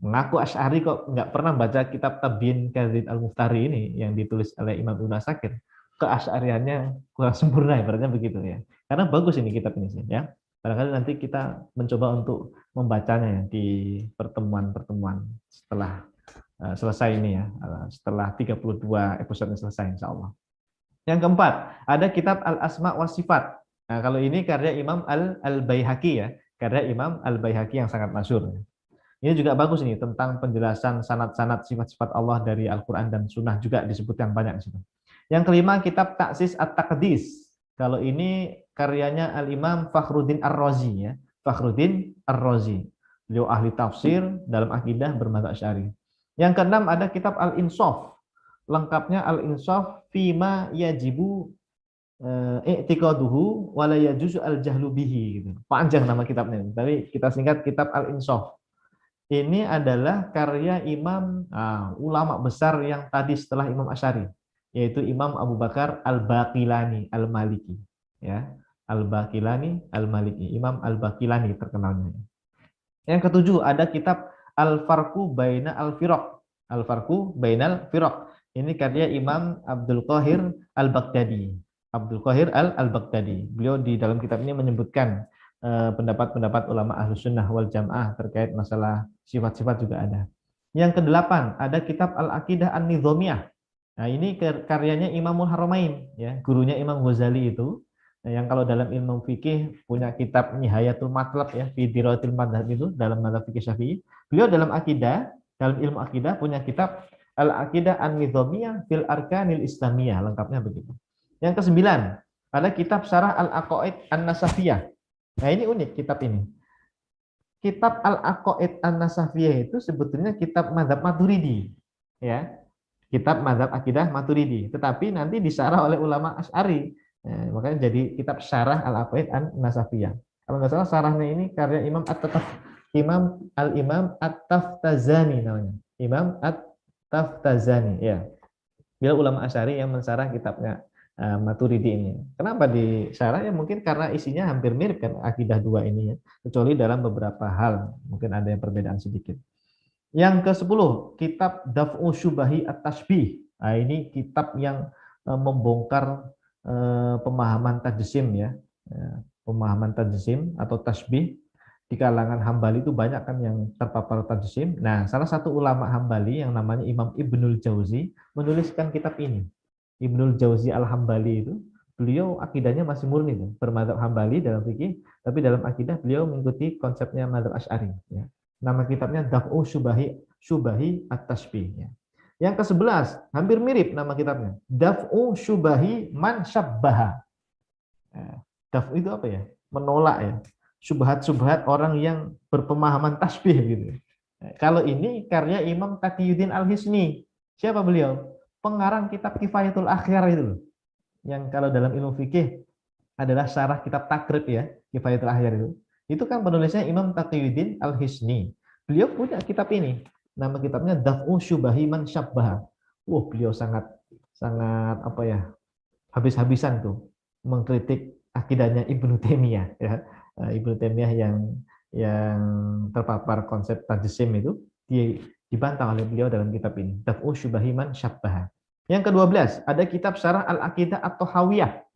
Mengaku Asy'ari kok nggak pernah baca kitab Tabyin Kadzib Al-Muftari ini yang ditulis oleh Imam Ibnu Asakir, keasy'ariannya kurang sempurna ibaratnya begitu ya. Karena bagus ini kitab ini sih ya. Barangkali nanti kita mencoba untuk membacanya ya, di pertemuan-pertemuan setelah selesai ini ya, setelah 32 episode selesai insya Allah. Yang keempat, ada kitab Al-Asma wa Sifat. Nah, kalau ini karya Imam Al-Baihaqi ya, karya Imam Al-Baihaqi yang sangat masyhur. Ini juga bagus ini tentang penjelasan sanad-sanad sifat-sifat Allah dari Al-Qur'an dan Sunnah juga disebutkan banyak di situ. Yang kelima, kitab Taksis At-Taqdis. Kalau ini karyanya Al-Imam Fakhruddin Ar-Razi ya, Fakhruddin Ar-Razi. Beliau ahli tafsir dalam akidah bermadzhab Asy'ari. Yang keenam ada kitab Al-Insaf. Lengkapnya Al-Insaf fima yajibu i'tiqaduhu wa la yajuzu al-jahlu bihi gitu. Panjang nama kitabnya, tapi kita singkat kitab Al-Insaf. Ini adalah karya imam ulama besar yang tadi setelah Imam Asy'ari, yaitu Imam Abu Bakar Al-Baqilani Al-Maliki ya. Al-Baqilani Al-Maliki, Imam Al-Baqilani terkenalnya. Yang ketujuh ada kitab Al-Farqu Baina Al-Firaq. Al-Farqu Bainal Firaq. Ini karya Imam Abdul Qahir Al-Baghdadi. Abdul Qahir Al-Baghdadi. Beliau di dalam kitab ini menyebutkan pendapat-pendapat ulama Ahlus Sunnah wal Jamaah terkait masalah sifat-sifat juga ada. Yang kedelapan ada kitab Al-Aqidah An-Nizamiyah. Nah, ini karyanya Imamul Haramain ya, gurunya Imam Ghazali itu. Nah, yang kalau dalam ilmu fikih punya kitab Nihayatul Matlab ya, fi Dirayatil Madhab itu dalam mazhab fikih Syafi'i. Beliau dalam akidah Dalam ilmu akidah punya kitab Al-Aqidah An-Nizamiyah fil Arkanil Islamiyah, lengkapnya begitu. Yang kesembilan, ada kitab Syarah Al-Aqaid An-Nasafiyah. Nah, ini unik kitab ini. Kitab Al-Aqaid An-Nasafiyah itu sebetulnya kitab mazhab Maturidi, ya. Kitab mazhab akidah Maturidi, tetapi nanti disyarah oleh ulama Asy'ari. Makanya jadi kitab Syarah Al-Aqaid An-Nasafiyah. Kalau nggak salah syarahnya ini karya Imam Al-Imam At-Taftazani namanya. Imam At-Taftazani, ya. Beliau ulama Asy'ari yang mensyarah kitabnya Maturidi ini. Kenapa disyarah? Ya mungkin karena isinya hampir mirip kan akidah dua ini ya, kecuali dalam beberapa hal mungkin ada yang perbedaan sedikit. Yang ke-10, kitab Daf'u Syubahi At-Tashbih. Nah, ini kitab yang membongkar pemahaman tajsim ya. Pemahaman tajsim atau tasbih di kalangan Hambali itu banyak kan yang terpapar tajsim. Nah, salah satu ulama Hambali yang namanya Imam Ibnul Jauzi menuliskan kitab ini. Ibnul Jauzi Al-Hambali itu, beliau akidahnya masih murni tuh, bermadzhab Hambali dalam fikih, tapi dalam akidah beliau mengikuti konsepnya madzhab Asy'ari ya. Nama kitabnya Daf'u Syubahi At-Tashbih ya. Yang ke-11, hampir mirip nama kitabnya. Daf'u Syubahi Man Syabbaha. Daf'u itu apa ya? Menolak ya. Subhat-subhat orang yang berpemahaman tasbih gitu. Kalau ini karya Imam Taqiyuddin Al-Hisni. Siapa beliau? Pengarang kitab Kifayatul Akhyar itu loh. Yang kalau dalam ilmu fikih adalah syarah kitab Takrib ya, Kifayatul Akhyar itu. Itu kan penulisnya Imam Taqiyuddin Al-Hisni. Beliau punya kitab ini. Nama kitabnya Daf'u Syubahi Man Syabbaha. Beliau sangat apa ya? Habis-habisan tuh mengkritik akidahnya Ibnu Taimiyah ya. Ibnu Taimiyah yang terpapar konsep tajsim itu dibantah oleh beliau dalam kitab ini, Daf'u Syubahi Man Syabbaha. Yang ke-12, ada kitab Syarah Al-Aqidah At-Tahawiyah.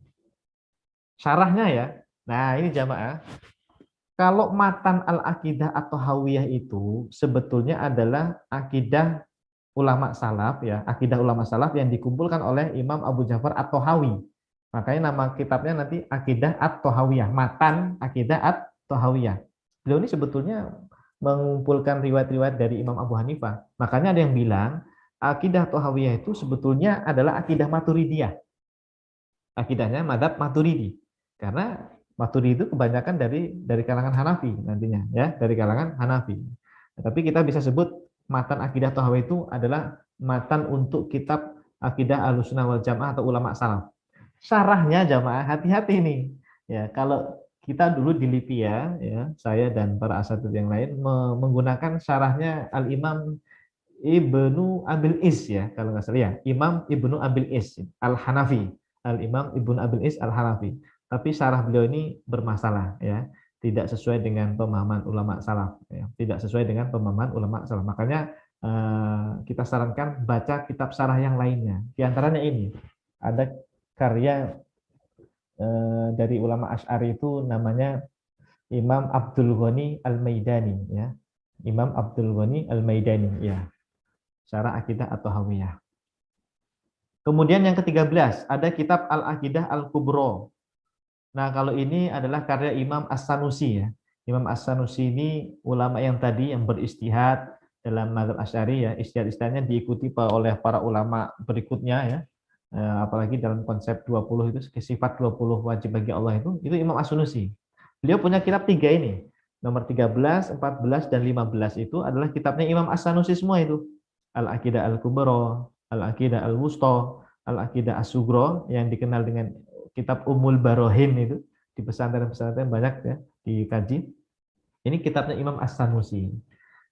Syarahnya ya. Nah, ini jamaah. Kalau matan Al-Aqidah At-Tahawiyah itu sebetulnya adalah akidah ulama salaf ya, akidah ulama salaf yang dikumpulkan oleh Imam Abu Ja'far At-Tahawi. Makanya nama kitabnya nanti Aqidah At-Tahawiyah, matan Aqidah At-Tahawiyah. Beliau ini sebetulnya mengumpulkan riwayat-riwayat dari Imam Abu Hanifah. Makanya ada yang bilang Aqidah Tahawiyah itu sebetulnya adalah akidah Maturidiyah. Akidahnya madzhab Maturidi. Karena Maturidi itu kebanyakan dari kalangan Hanafi nantinya ya, dari kalangan Hanafi. Tapi kita bisa sebut matan akidah Tahawiyah itu adalah matan untuk kitab akidah Ahlussunnah wal Jamaah atau ulama salaf. Syarahnya jamaah hati-hati nih. Ya, kalau kita dulu di Libya ya, saya dan para asatidz yang lain menggunakan syarahnya Al-Imam Ibnu Abil Is ya, kalau nggak salah ya, Imam Ibnu Abil Is Al-Hanafi, Al-Imam Ibnu Abil Is Al-Hanafi. Tapi syarah beliau ini bermasalah ya, tidak sesuai dengan pemahaman ulama salaf ya, tidak sesuai dengan pemahaman ulama salaf. Makanya kita sarankan baca kitab syarah yang lainnya. Di antaranya ini ada karya dari ulama Asy'ari itu namanya Imam Abdul Ghani Al-Maidani ya. Imam Abdul Ghani Al-Maidani ya. Syarah Aqidah At-Tahawiyah. Kemudian yang ke-13 ada kitab Al-Aqidah Al-Kubra. Nah, kalau ini adalah karya Imam As-Sanusi ya. Imam As-Sanusi ini ulama yang tadi yang beristihad dalam mazhab Asy'ari ya. Istihad-istihadnya diikuti oleh para ulama berikutnya ya. Apalagi dalam konsep 20 itu sifat 20 wajib bagi Allah itu Imam As-Sanusi. Beliau punya kitab 3 ini. Nomor 13, 14 dan 15 itu adalah kitabnya Imam As-Sanusi semua itu. Al-Aqidah Al-Kubra, Al-Aqidah Al-Wusta, Al-Aqidah As-Sughra yang dikenal dengan kitab Ummul Barohin itu di pesantren-pesantren banyak ya dikaji. Ini kitabnya Imam As-Sanusi.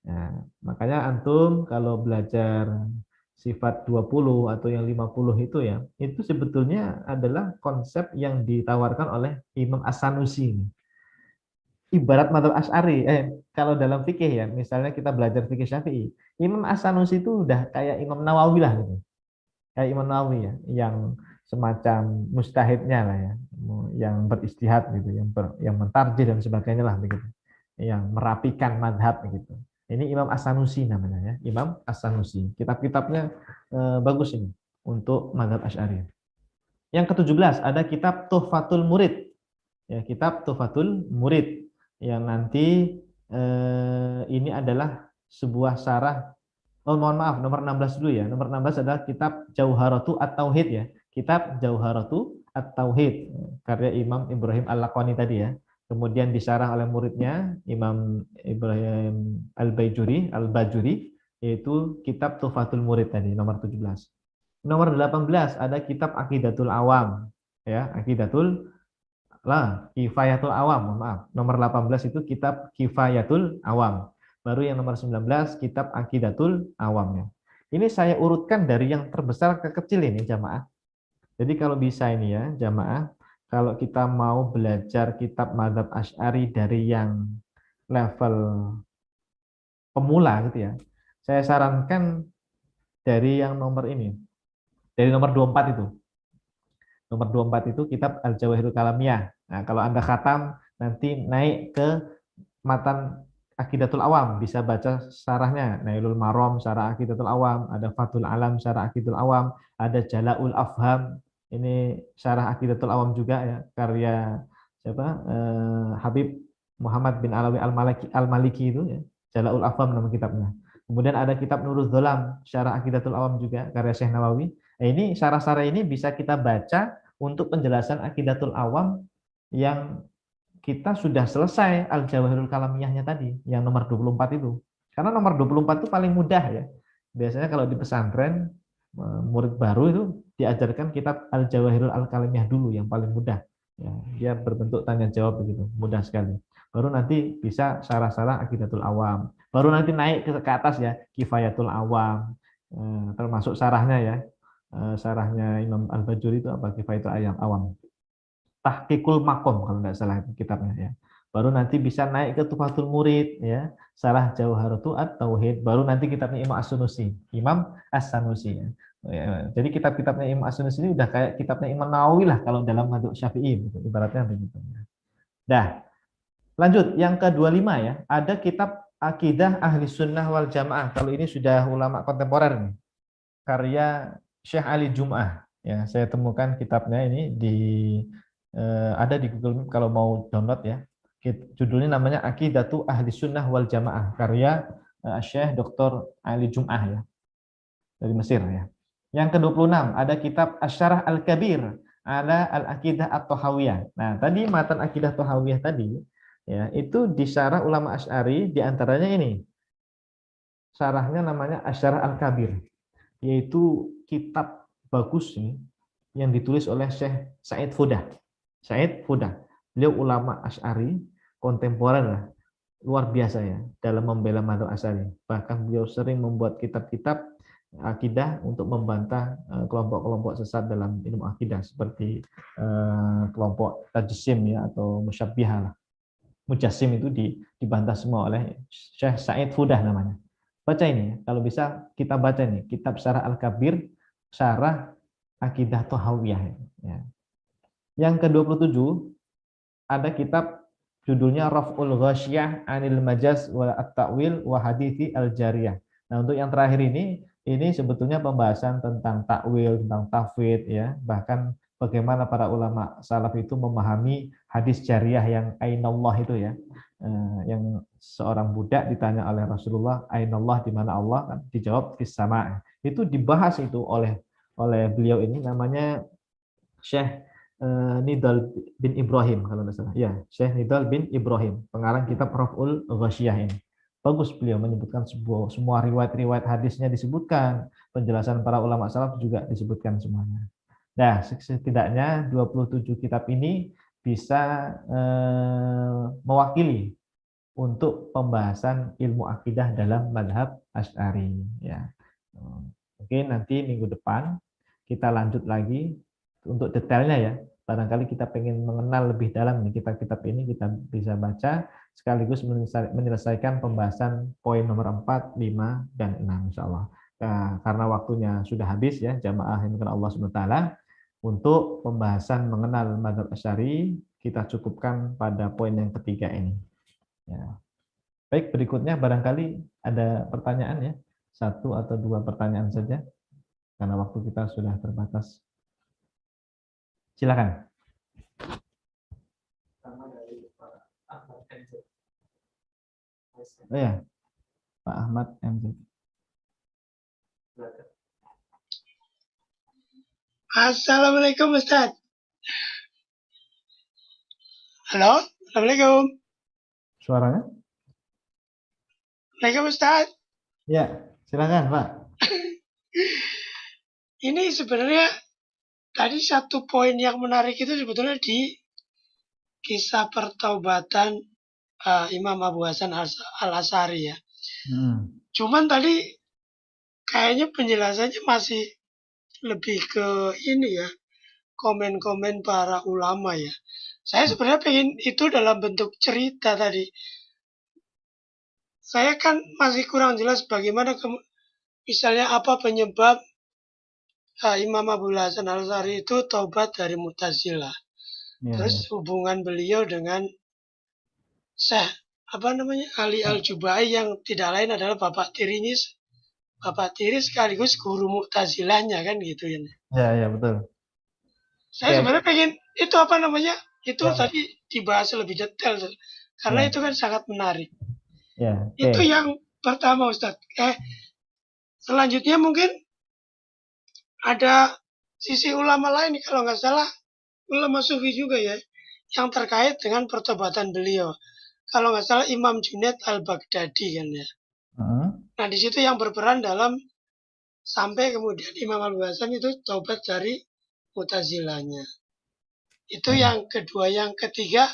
Nah, makanya antum kalau belajar sifat 20 atau yang 50 itu ya, itu sebetulnya adalah konsep yang ditawarkan oleh Imam As-Sanusi. Ibarat madzhab Asy'ari, kalau dalam fikih ya, misalnya kita belajar fikih Syafi'i, Imam As-Sanusi itu udah kayak Imam Nawawi lah gitu. Kayak Imam Nawawi ya, yang semacam mustahidnya lah ya, yang beristihad gitu, yang mentarjih dan sebagainya lah begitu. Yang merapikan madhab gitu. Ini Imam As-Sanusi namanya ya, Imam As-Sanusi. Kitab-kitabnya bagus ini untuk mazhab Asy'ari. Yang ke-17 ada kitab Tuhfatul Murid. Ya, kitab Tuhfatul Murid yang nanti ini adalah sebuah syarah Oh, mohon maaf, nomor 16 dulu ya. Nomor 16 adalah kitab Jauharatu At-Tauhid ya. Kitab Jauharatu At-Tauhid karya Imam Ibrahim Al-Laqani tadi ya. Kemudian disyarah oleh muridnya Imam Ibrahim Al-Bajuri, yaitu kitab Tuhfatul Murid tadi nomor 17. Nomor 18 ada kitab Aqidatul Awam ya, Aqidatul Kifayatul Awam, mohon maaf. Nomor 18 itu kitab Kifayatul Awam. Baru yang nomor 19 kitab Aqidatul Awam ya. Ini saya urutkan dari yang terbesar ke kecil ini jamaah. Jadi kalau bisa ini ya jamaah, kalau kita mau belajar kitab Madzhab Asy'ari dari yang level pemula gitu ya. Saya sarankan dari yang nomor ini, dari nomor 24 itu. Nomor 24 itu kitab Al-Jawahirul Kalamiyah. Nah, kalau Anda khatam nanti naik ke matan Aqidatul Awam, bisa baca syarahnya. Nailul Maram syarah Aqidatul Awam, ada Fathul Alam syarah Aqidatul Awam, ada Jala'ul Afham, ini syarah Aqidatul Awam juga ya, karya siapa? Habib Muhammad bin Alawi Al-Maliki itu ya. Jala'ul Afham nama kitabnya. Kemudian ada kitab Nurul Dholam syarah Aqidatul Awam juga karya Syekh Nawawi. Nah, ini syarah-syarah ini bisa kita baca untuk penjelasan Aqidatul Awam yang kita sudah selesai Al-Jawahirul Kalamiyahnya tadi, yang nomor 24 itu. Karena nomor 24 itu paling mudah ya. Biasanya kalau di pesantren, murid baru itu diajarkan kitab Al-Jawahirul Al-Kalamiyah dulu, yang paling mudah. Ya, dia berbentuk tanya jawab begitu, mudah sekali. Baru nanti bisa syarah-syarah Aqidatul Awam. Baru nanti naik ke atas ya, Kifayatul Awam, termasuk syarahnya ya. Syarahnya Imam Al-Bajuri itu apa? Kifayatul Awam. Tahqiqul Makom kalau tidak salah itu kitabnya ya. Baru nanti bisa naik ke Tuhfatul Murid ya, Syarah Jauharatu At-Tauhid, baru nanti kitabnya Imam As-Sunusi, Imam As-Sanusi ya. Jadi kitab-kitabnya Imam As-Sunusi ini udah kayak kitabnya Imam Nawawi lah kalau dalam mazhab Syafi'i gitu, ibaratnya begitu. Dah, lanjut yang ke-25 ya, ada kitab Akidah Ahli Sunnah wal Jamaah. Kalau ini sudah ulama kontemporer nih, karya Syekh Ali Jum'ah. Ya, saya temukan kitabnya ini di ada di Google kalau mau download ya. Judulnya namanya Aqidatu Ahli Sunnah wal Jamaah karya Syekh Dr. Ali Jum'ah ya dari Mesir ya. Yang ke-26 ada kitab Asyarah Al-Kabir ala Al-Aqidah At-Tahawiyah. Nah, tadi matan Aqidah Tahawiyah tadi ya, itu disyarah ulama Asy'ari di antaranya ini. Syarahnya namanya Asyarah Al-Kabir, yaitu kitab bagus ini yang ditulis oleh Syekh Said Fudah. Said Fudah. Beliau ulama Asy'ari kontemporer lah, luar biasa ya dalam membela mazhab Asy'ari. Bahkan beliau sering membuat kitab-kitab akidah untuk membantah kelompok-kelompok sesat dalam ilmu akidah seperti kelompok tajsim ya atau musyabbihah lah. Mujassim itu dibantah semua oleh Syekh Said Fudah namanya. Baca ini, kalau bisa kita baca nih, kitab Syarah Al-Kabir, Syarah Aqidah Tahawiyah. Ya. Yang ke-27, ada kitab judulnya Raf'ul Ghasyiyah Anil Majaz wa At-Ta'wil wa Hadithi Al-Jariyah. Nah, untuk yang terakhir ini sebetulnya pembahasan tentang takwil, tentang tafwid ya, bahkan bagaimana para ulama salaf itu memahami hadis jariyah yang ainallah itu ya. Yang seorang budak ditanya oleh Rasulullah, ainallah, di mana Allah? Kan dijawab fis sama. Itu dibahas itu oleh beliau ini, namanya Syekh Nidal bin Ibrahim kalau tidak salah. Ya, Syekh Nidal bin Ibrahim, pengarang kitab Raf'ul Ghasyiyah ini. Bagus beliau menyebutkan semua riwayat-riwayat hadisnya disebutkan, penjelasan para ulama salaf juga disebutkan semuanya. Nah, setidaknya 27 kitab ini bisa mewakili untuk pembahasan ilmu akidah dalam madhab Asy'ari ya. Mungkin nanti minggu depan kita lanjut lagi untuk detailnya ya. Barangkali kita pengen mengenal lebih dalam nih kitab-kitab ini, kita bisa baca sekaligus menyelesaikan pembahasan poin nomor 4, 5, dan 6 insya Allah. Nah, karena waktunya sudah habis ya, jamaah yang dimuliakan Allah SWT, untuk pembahasan mengenal madhab Asy'ari kita cukupkan pada poin yang ketiga ini. Ya. Baik, berikutnya barangkali ada pertanyaan ya, satu atau dua pertanyaan saja, karena waktu kita sudah terbatas. Silakan. Oh ya, Pak Ahmad MZ. Assalamualaikum Ustaz. Halo, Assalamualaikum. Suaranya? Waalaikumsalam Ustaz. Ya, silakan Pak. Ini sebenarnya tadi satu poin yang menarik itu sebetulnya di kisah pertaubatan Imam Abu Hasan Al-Asy'ari ya. Cuman tadi kayaknya penjelasannya masih lebih ke ini ya, komen-komen para ulama ya. Saya sebenarnya pengen itu dalam bentuk cerita tadi. Saya kan masih kurang jelas bagaimana misalnya apa penyebab Imam Abu Hasan Al-Asy'ari itu taubat dari Mu'tazilah. Terus hubungan beliau dengan Syekh Ali Al-Jubai yang tidak lain adalah bapak tiri sekaligus guru Mu'tazilahnya kan gitu ya. Ya, betul. Saya sebenarnya pengen itu itu tadi dibahas lebih detail karena itu kan sangat menarik. Itu yang pertama Ustadz. Selanjutnya mungkin ada sisi ulama lain kalau nggak salah ulama sufi juga ya yang terkait dengan pertobatan beliau. Kalau nggak salah Imam Junaid Al-Baghdadi kan ya. Nah di situ yang berperan dalam sampai kemudian Imam Abu Hasan itu taubat dari Mu'tazilahnya. Itu yang kedua. Yang ketiga,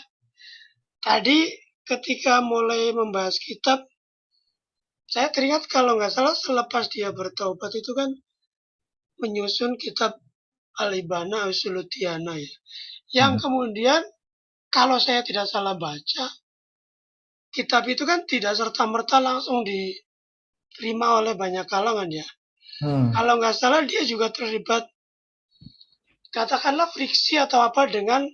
tadi ketika mulai membahas kitab, saya teringat kalau nggak salah selepas dia bertaubat itu kan menyusun kitab Al-Ibana Usuluddiyana ya. Yang kemudian kalau saya tidak salah baca, kitab itu kan tidak serta-merta langsung diterima oleh banyak kalangan ya. Kalau nggak salah dia juga terlibat katakanlah friksi atau apa dengan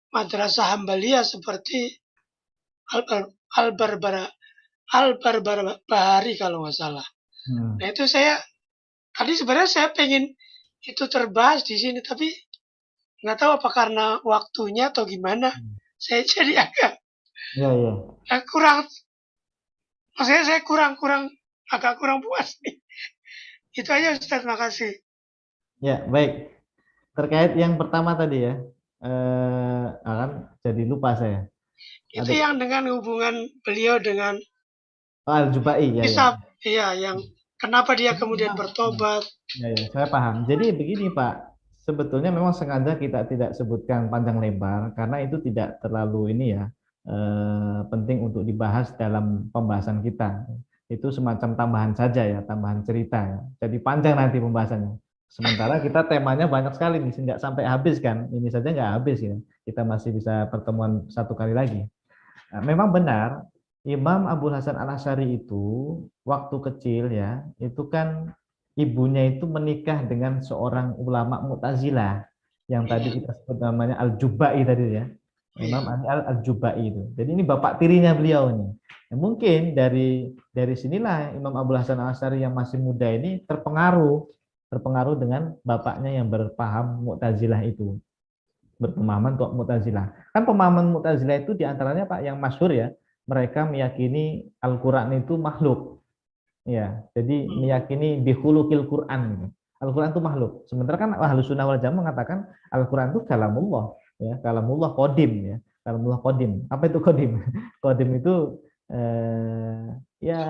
madrasah Hambaliyah seperti Al-Barbahari kalau nggak salah. Nah itu tadi sebenarnya saya pengen itu terbahas di sini tapi nggak tahu apa karena waktunya atau gimana saya jadi agak kurang, maksudnya saya agak kurang puas nih. Itu aja Ustaz, makasih. Ya, baik. Terkait yang pertama tadi ya, akan jadi lupa saya. Itu yang dengan hubungan beliau dengan Al-Jubai ya. Iya, yang kenapa dia kemudian bertobat. Ya, saya paham. Jadi begini Pak, sebetulnya memang sengaja kita tidak sebutkan panjang lebar karena itu tidak terlalu ini ya penting untuk dibahas dalam pembahasan kita. Itu semacam tambahan saja ya, tambahan cerita ya. Jadi panjang nanti pembahasannya. Sementara kita temanya banyak sekali nih, nggak sampai habis kan? Ini saja nggak habis ya. Kita masih bisa pertemuan satu kali lagi. Nah, memang benar Imam Abu Hasan Al-Asy'ari itu waktu kecil ya, itu kan ibunya itu menikah dengan seorang ulama Mu'tazilah yang tadi kita sebut namanya Al-Jubai tadi ya. Imam Al-Jubai itu. Jadi ini bapak tirinya beliau ini. Nah, mungkin dari sinilah Imam Abu Hasan Al-Asy'ari yang masih muda ini terpengaruh dengan bapaknya yang berpaham Mu'tazilah itu. Berpemahaman kok Mu'tazilah. Kan pemahaman Mu'tazilah itu diantaranya Pak yang masyhur ya, mereka meyakini Al-Qur'an itu makhluk. Ya, jadi meyakini bihulukil Qur'an. Al-Qur'an itu makhluk. Sementara kan Ahlus Sunnah wal Jamaah mengatakan Al-Qur'an itu kalamullah, ya, kalamullah qadim ya. Kalamullah qadim. Apa itu qadim? Qadim itu ya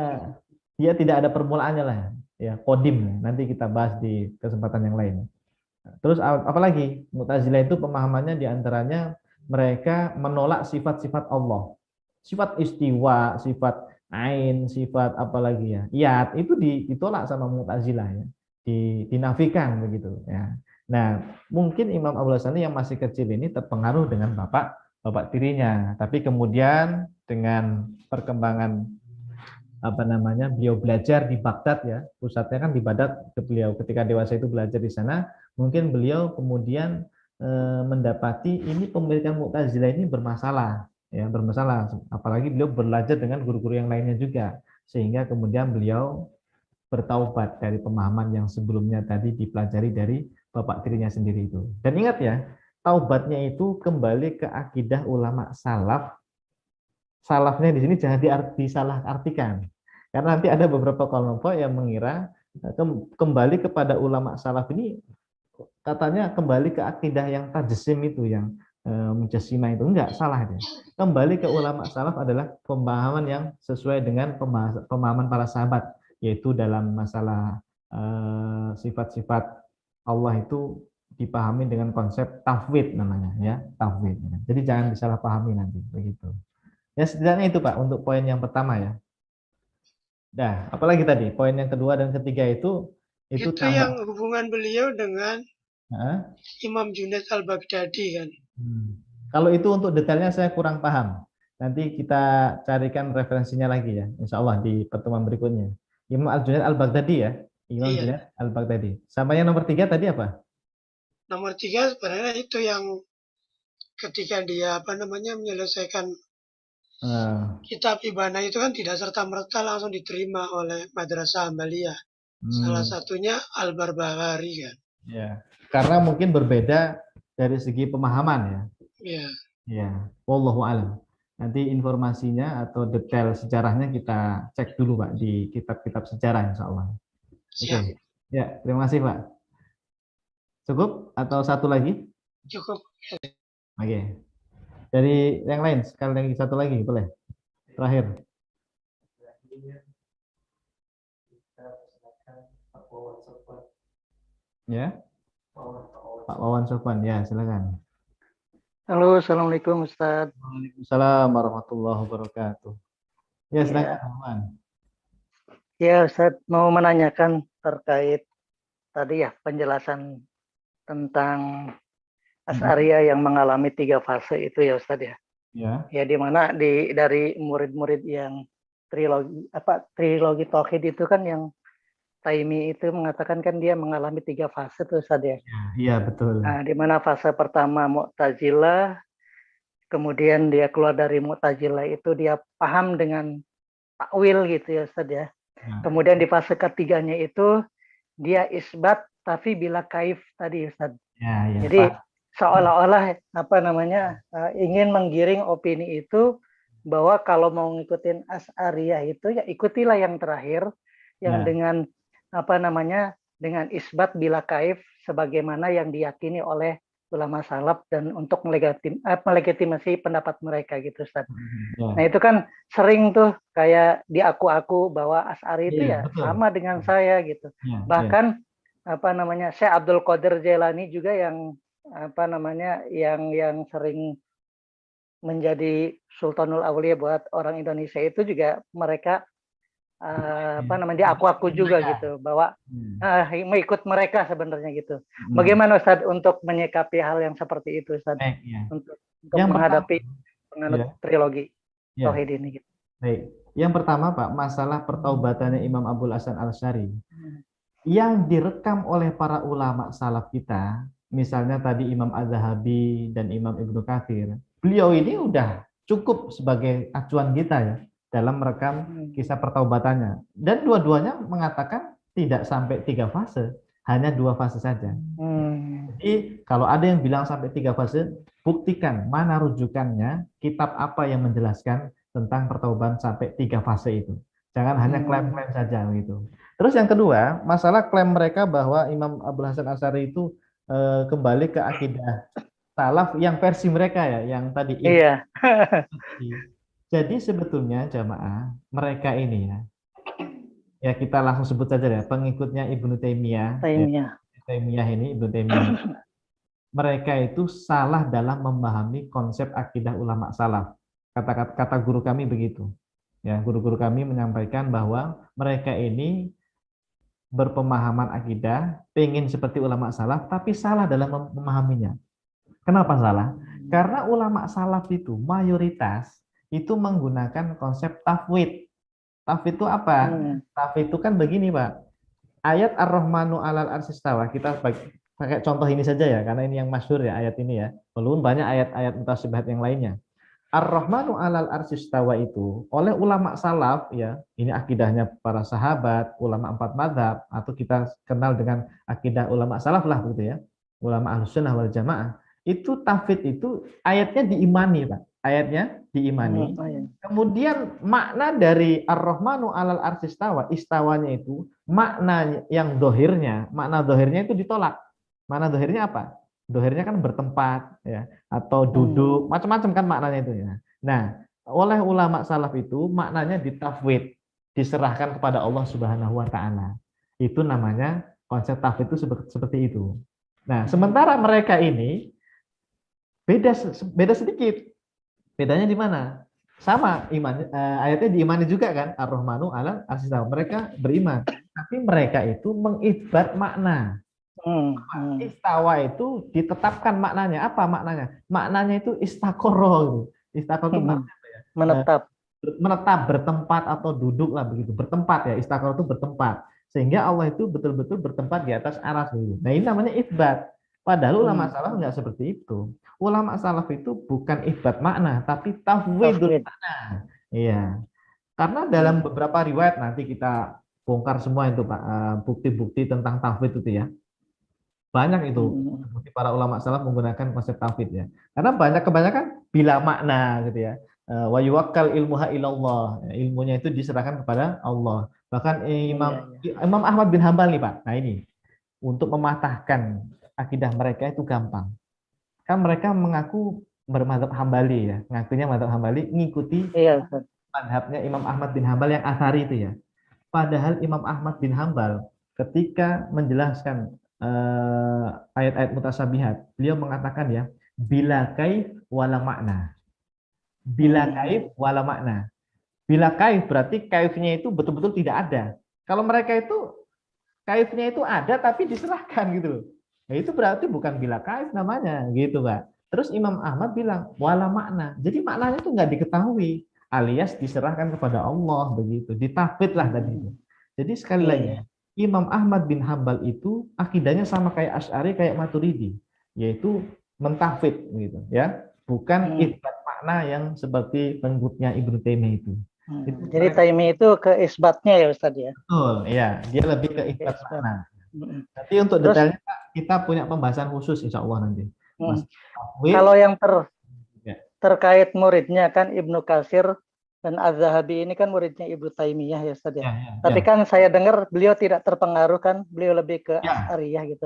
dia tidak ada permulaannya lah, ya, qadim. Nanti kita bahas di kesempatan yang lain. Terus apalagi Mu'tazilah itu pemahamannya diantaranya mereka menolak sifat-sifat Allah, sifat istiwa, sifat ain, sifat apalagi ya, iyat itu ditolak sama Mu'tazilah ya, dinafikan begitu ya. Nah mungkin Imam Abu Hasan yang masih kecil ini terpengaruh dengan bapak tirinya, tapi kemudian dengan perkembangan beliau belajar di Baghdad ya, pusatnya kan di Baghdad, beliau ketika dewasa itu belajar di sana, mungkin beliau kemudian mendapati ini pemilikan Mu'tazilah ini bermasalah ya, apalagi beliau belajar dengan guru-guru yang lainnya juga, sehingga kemudian beliau bertaubat dari pemahaman yang sebelumnya tadi dipelajari dari bapak tirinya sendiri itu. Dan ingat ya, taubatnya itu kembali ke akidah ulama salaf. Salafnya di sini jangan disalah artikan, karena nanti ada beberapa kelompok yang mengira kembali kepada ulama salaf ini katanya kembali ke akidah yang tajesim itu, yang mujassimah itu. Enggak, salah dia. Kembali ke ulama salaf adalah pemahaman yang sesuai dengan pemahaman para sahabat, yaitu dalam masalah sifat-sifat Allah itu dipahami dengan konsep tafwid namanya, ya, tafwid. Jadi jangan disalahpahami nanti begitu. Ya, setidaknya itu Pak untuk poin yang pertama ya. Nah, apalagi tadi poin yang kedua dan ketiga itu yang tambah. hubungan beliau dengan Nah, Imam Junaid al-Baghdadi kan. Kalau itu untuk detailnya saya kurang paham. Nanti kita carikan referensinya lagi ya, insya Allah di pertemuan berikutnya. Imam Al-Junaid Al-Baghdadi ya, Imam Iya. Junaid Al-Baghdadi. Sama yang nomor 3 tadi apa? Nomor 3 sebenarnya itu yang ketika dia menyelesaikan kitab Ibana itu kan tidak serta-merta langsung diterima oleh Madrasah Ambaliyah. Salah satunya Al-Barbahari kan. Ya, karena mungkin berbeda dari segi pemahaman ya. Iya. Ya, wallahu alam. Nanti informasinya atau detail sejarahnya kita cek dulu Pak di kitab-kitab sejarah insya Allah. Oke. Ya, terima kasih Pak. Cukup atau satu lagi? Cukup. Oke. Dari yang lain, sekali lagi satu lagi boleh. Terakhir. Ya. Pak Wawan Sofwan, ya silakan. Halo, assalamualaikum Ustadz. Waalaikumsalam warahmatullahi wabarakatuh. Ya silakan Pak Wawan. Ya Ustadz, mau menanyakan terkait tadi ya penjelasan tentang Asy'ariyah yang mengalami 3 fase itu ya Ustadz ya. Ya di mana dari murid-murid yang trilogi tauhid itu kan yang Taimi itu mengatakan kan dia mengalami 3 fase tuh Ustadz ya. Iya betul. Nah, di mana fase pertama Mu'tazilah, kemudian dia keluar dari Mu'tazilah itu dia paham dengan takwil gitu ya Ustadz ya. Kemudian di fase ketiganya itu dia isbat tapi bila kaif tadi Ustaz. Jadi seolah-olah ingin menggiring opini itu bahwa kalau mau ngikutin Asy'ariyah itu ya ikutilah yang terakhir yang dengan dengan isbat bila kaif sebagaimana yang diyakini oleh ulama salaf dan untuk melegitimasi pendapat mereka gitu Ustaz. Nah itu kan sering tuh kayak diaku-aku bahwa Asy'ari itu ya sama dengan saya gitu. Bahkan Syekh Abdul Qadir Jailani juga yang yang sering menjadi Sultanul Aulia buat orang Indonesia itu juga mereka diaku-aku juga gitu bahwa mengikut mereka sebenarnya gitu. Bagaimana Ustaz untuk menyikapi hal yang seperti itu Ustaz? Untuk menghadapi penganut trilogi tauhid ini gitu. Baik. Yang pertama Pak, masalah pertaubatannya Imam Abul Hasan Asy'ari yang direkam oleh para ulama salaf kita, misalnya tadi Imam Az-Zahabi dan Imam Ibnu Katsir. Beliau ini udah cukup sebagai acuan kita ya dalam merekam kisah pertaubatannya. Dan dua-duanya mengatakan tidak sampai 3 fase, hanya 2 fase saja. Jadi kalau ada yang bilang sampai 3 fase, buktikan mana rujukannya, kitab apa yang menjelaskan tentang pertaubatan sampai 3 fase itu. Jangan hanya klaim-klaim saja gitu. Terus yang kedua, masalah klaim mereka bahwa Imam Abul Hasan Asy'ari itu kembali ke akidah salaf yang versi mereka ya, yang tadi. Iya. Jadi sebetulnya jamaah mereka ini ya kita langsung sebut saja ya, pengikutnya Ibnu Taimiyah. Ibnu Taimiyah. Mereka itu salah dalam memahami konsep akidah ulama salaf. Kata guru kami begitu. Ya, guru-guru kami menyampaikan bahwa mereka ini berpemahaman akidah, pengen seperti ulama salaf, tapi salah dalam memahaminya. Kenapa salah? Karena ulama salaf itu mayoritas itu menggunakan konsep tafwid. Tafwid itu apa? Tafwid itu kan begini Pak. Ayat Ar-Rahmanu 'alal 'arsy istawa, kita pakai contoh ini saja ya, karena ini yang masyhur ya ayat ini ya. Walaupun banyak ayat-ayat mutasyabihat yang lainnya. Ar-Rahmanu 'alal 'arsy istawa itu oleh ulama salaf ya, ini akidahnya para sahabat, ulama 4 mazhab, atau kita kenal dengan akidah ulama salaf lah gitu ya. Ulama Ahlussunnah wal Jamaah. Itu tafwid itu ayatnya diimani Pak. ayatnya diimani. Iya. Kemudian makna dari Ar-Rahmanu 'alal arsy istawa, istawanya itu makna yang dohirnya, makna dohirnya itu ditolak. Makna dohirnya apa? Dohirnya kan bertempat ya, atau duduk, macam-macam kan maknanya itu ya. Nah, oleh ulama salaf itu maknanya ditafwid, diserahkan kepada Allah Subhanahu wa taala. Itu namanya konsep tafwid itu seperti itu. Nah, sementara mereka ini beda sedikit. Bedanya di mana? Sama iman, ayatnya diimani juga kan, Ar-Rahmanu 'alal arsy istawa. Mereka beriman, tapi mereka itu mengisbat makna. Istawa itu ditetapkan maknanya. Apa maknanya? Maknanya itu istaqarra. Istaqarra itu maknanya apa ya? Menetap. Menetap, bertempat atau duduk lah begitu. Bertempat ya, istaqarra itu bertempat. Sehingga Allah itu betul-betul bertempat di atas arsy gitu. Nah, ini namanya isbat. Padahal ulama salaf nggak seperti itu. Ulama salaf itu bukan isbat makna, tapi tafwidul makna. Iya. Karena dalam beberapa riwayat nanti kita bongkar semua itu Pak, bukti-bukti tentang tafwid itu ya. Banyak itu bukti para ulama salaf menggunakan konsep tafwid ya. Karena kebanyakan bila makna gitu ya. Wa yuwakkal ilmuha ilallah. Ilmunya itu diserahkan kepada Allah. Bahkan Imam Ahmad bin Hambal nih Pak. Nah ini untuk mematahkan akidah mereka itu gampang. Kan mereka mengaku bermadzhab Hambali ya, ngakunya madzhab Hambali, ngikuti mazhabnya Imam Ahmad bin Hambal yang Atsari itu ya. Padahal Imam Ahmad bin Hambal ketika menjelaskan ayat-ayat mutasyabihat, beliau mengatakan ya, bila kaif wala makna. Bila kaif wala makna. Bila kaif berarti kaifnya itu betul-betul tidak ada. Kalau mereka itu kaifnya itu ada tapi diserahkan gitu loh. Nah, itu berarti bukan bila kaif namanya gitu Pak. Terus Imam Ahmad bilang wala makna. Jadi maknanya itu nggak diketahui alias diserahkan kepada Allah begitu. Ditafwid lah tadi itu. Jadi sekali lagi Imam Ahmad bin Hambal itu akidahnya sama kayak Asy'ari kayak Maturidi, yaitu mentafwid gitu ya. Bukan isbat makna yang seperti pengikutnya Ibnu Taimiyah itu. Jadi Taimi itu ke isbatnya ya Ustaz ya? Betul, ya. Dia lebih ke isbat makna. Nanti untuk detailnya kita punya pembahasan khusus insya Allah nanti. Kalau yang terkait muridnya kan Ibnu Katsir dan Az-Zahabi ini kan muridnya Ibnu Taimiyah ya Ustaz ya. Tapi kan saya dengar beliau tidak terpengaruh kan, beliau lebih ke Asy'ariyah gitu.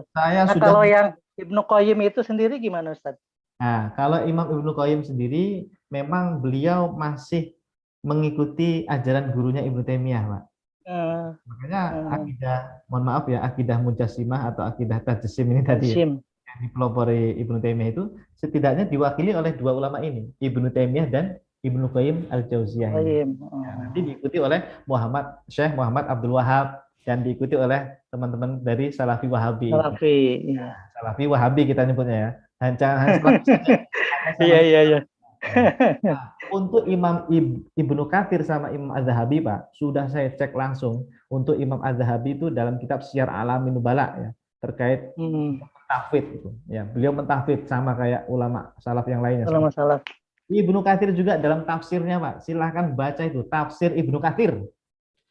Kalau yang Ibnu Qayyim itu sendiri gimana Ustaz? Nah, kalau Imam Ibnu Qayyim sendiri memang beliau masih mengikuti ajaran gurunya Ibnu Taimiyah, Pak. Makanya akidah, mohon maaf ya, akidah Mujassimah atau akidah Tajsim ini tadi ya, yang dipelopori Ibnu Taimiyah itu setidaknya diwakili oleh dua ulama ini, Ibnu Taimiyah dan Ibnu Qayyim al-Jauziyah. Nanti diikuti oleh Syekh Muhammad Abdul Wahab dan diikuti oleh teman-teman dari Salafi Wahabi. Salafi Wahabi kita nyebutnya ya. Hanya Iya. Nah, untuk Imam Ibnu Katsir sama Imam Az-Zahabi Pak, sudah saya cek langsung. Untuk Imam Az-Zahabi itu dalam kitab Syiar Alamin Nubala ya, terkait mentahfidz itu. Ya, beliau mentahfidz sama kayak ulama salaf yang lainnya. Ulama salaf. Ibnu Katsir juga dalam tafsirnya Pak, silahkan baca itu tafsir Ibnu Katsir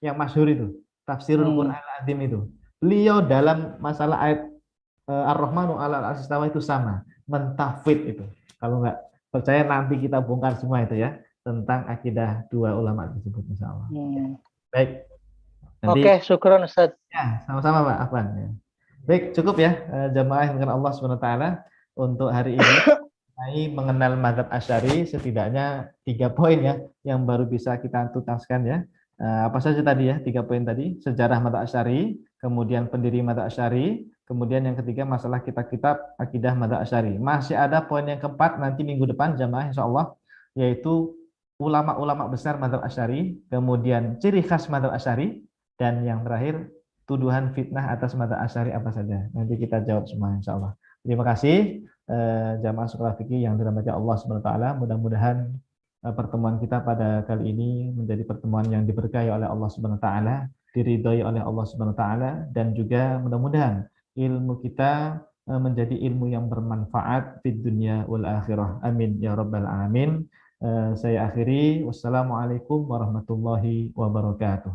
yang masyhur itu, Tafsirul Qur'an Al-Azim itu. Beliau dalam masalah ayat Ar-Rahmanu 'alal arsy istawa itu sama, mentahfidz itu. Kalau enggak percaya nanti kita bongkar semua itu ya tentang akidah dua ulama tersebut insyaallah. Baik. Oke, syukron Ustaz. Ya, sama-sama Pak Afwan ya. Baik, cukup ya jamaah dengan Allah Subhanahu wa taala untuk hari ini mengenal mazhab Asy'ari setidaknya 3 poin ya yang baru bisa kita tuntaskan ya. Apa saja tadi ya 3 poin tadi, sejarah mazhab Asy'ari, kemudian pendiri mazhab Asy'ari, kemudian yang ketiga masalah kitab-kitab akidah mazhab Asy'ari. Masih ada poin yang keempat nanti minggu depan jamaah insyaallah, yaitu ulama-ulama besar mazhab Asy'ari, kemudian ciri khas mazhab Asy'ari, dan yang terakhir tuduhan fitnah atas mazhab Asy'ari apa saja. Nanti kita jawab semua insyaallah. Terima kasih jamaah sekolah fikih yang dirahmati Allah Subhanahu wa taala. Mudah-mudahan pertemuan kita pada kali ini menjadi pertemuan yang diberkahi oleh Allah Subhanahu wa taala, diridhai oleh Allah Subhanahu wa taala, dan juga mudah-mudahan ilmu kita menjadi ilmu yang bermanfaat di dunia wal akhirah. Amin ya rabbal alamin. Saya akhiri. Wassalamualaikum warahmatullahi wabarakatuh.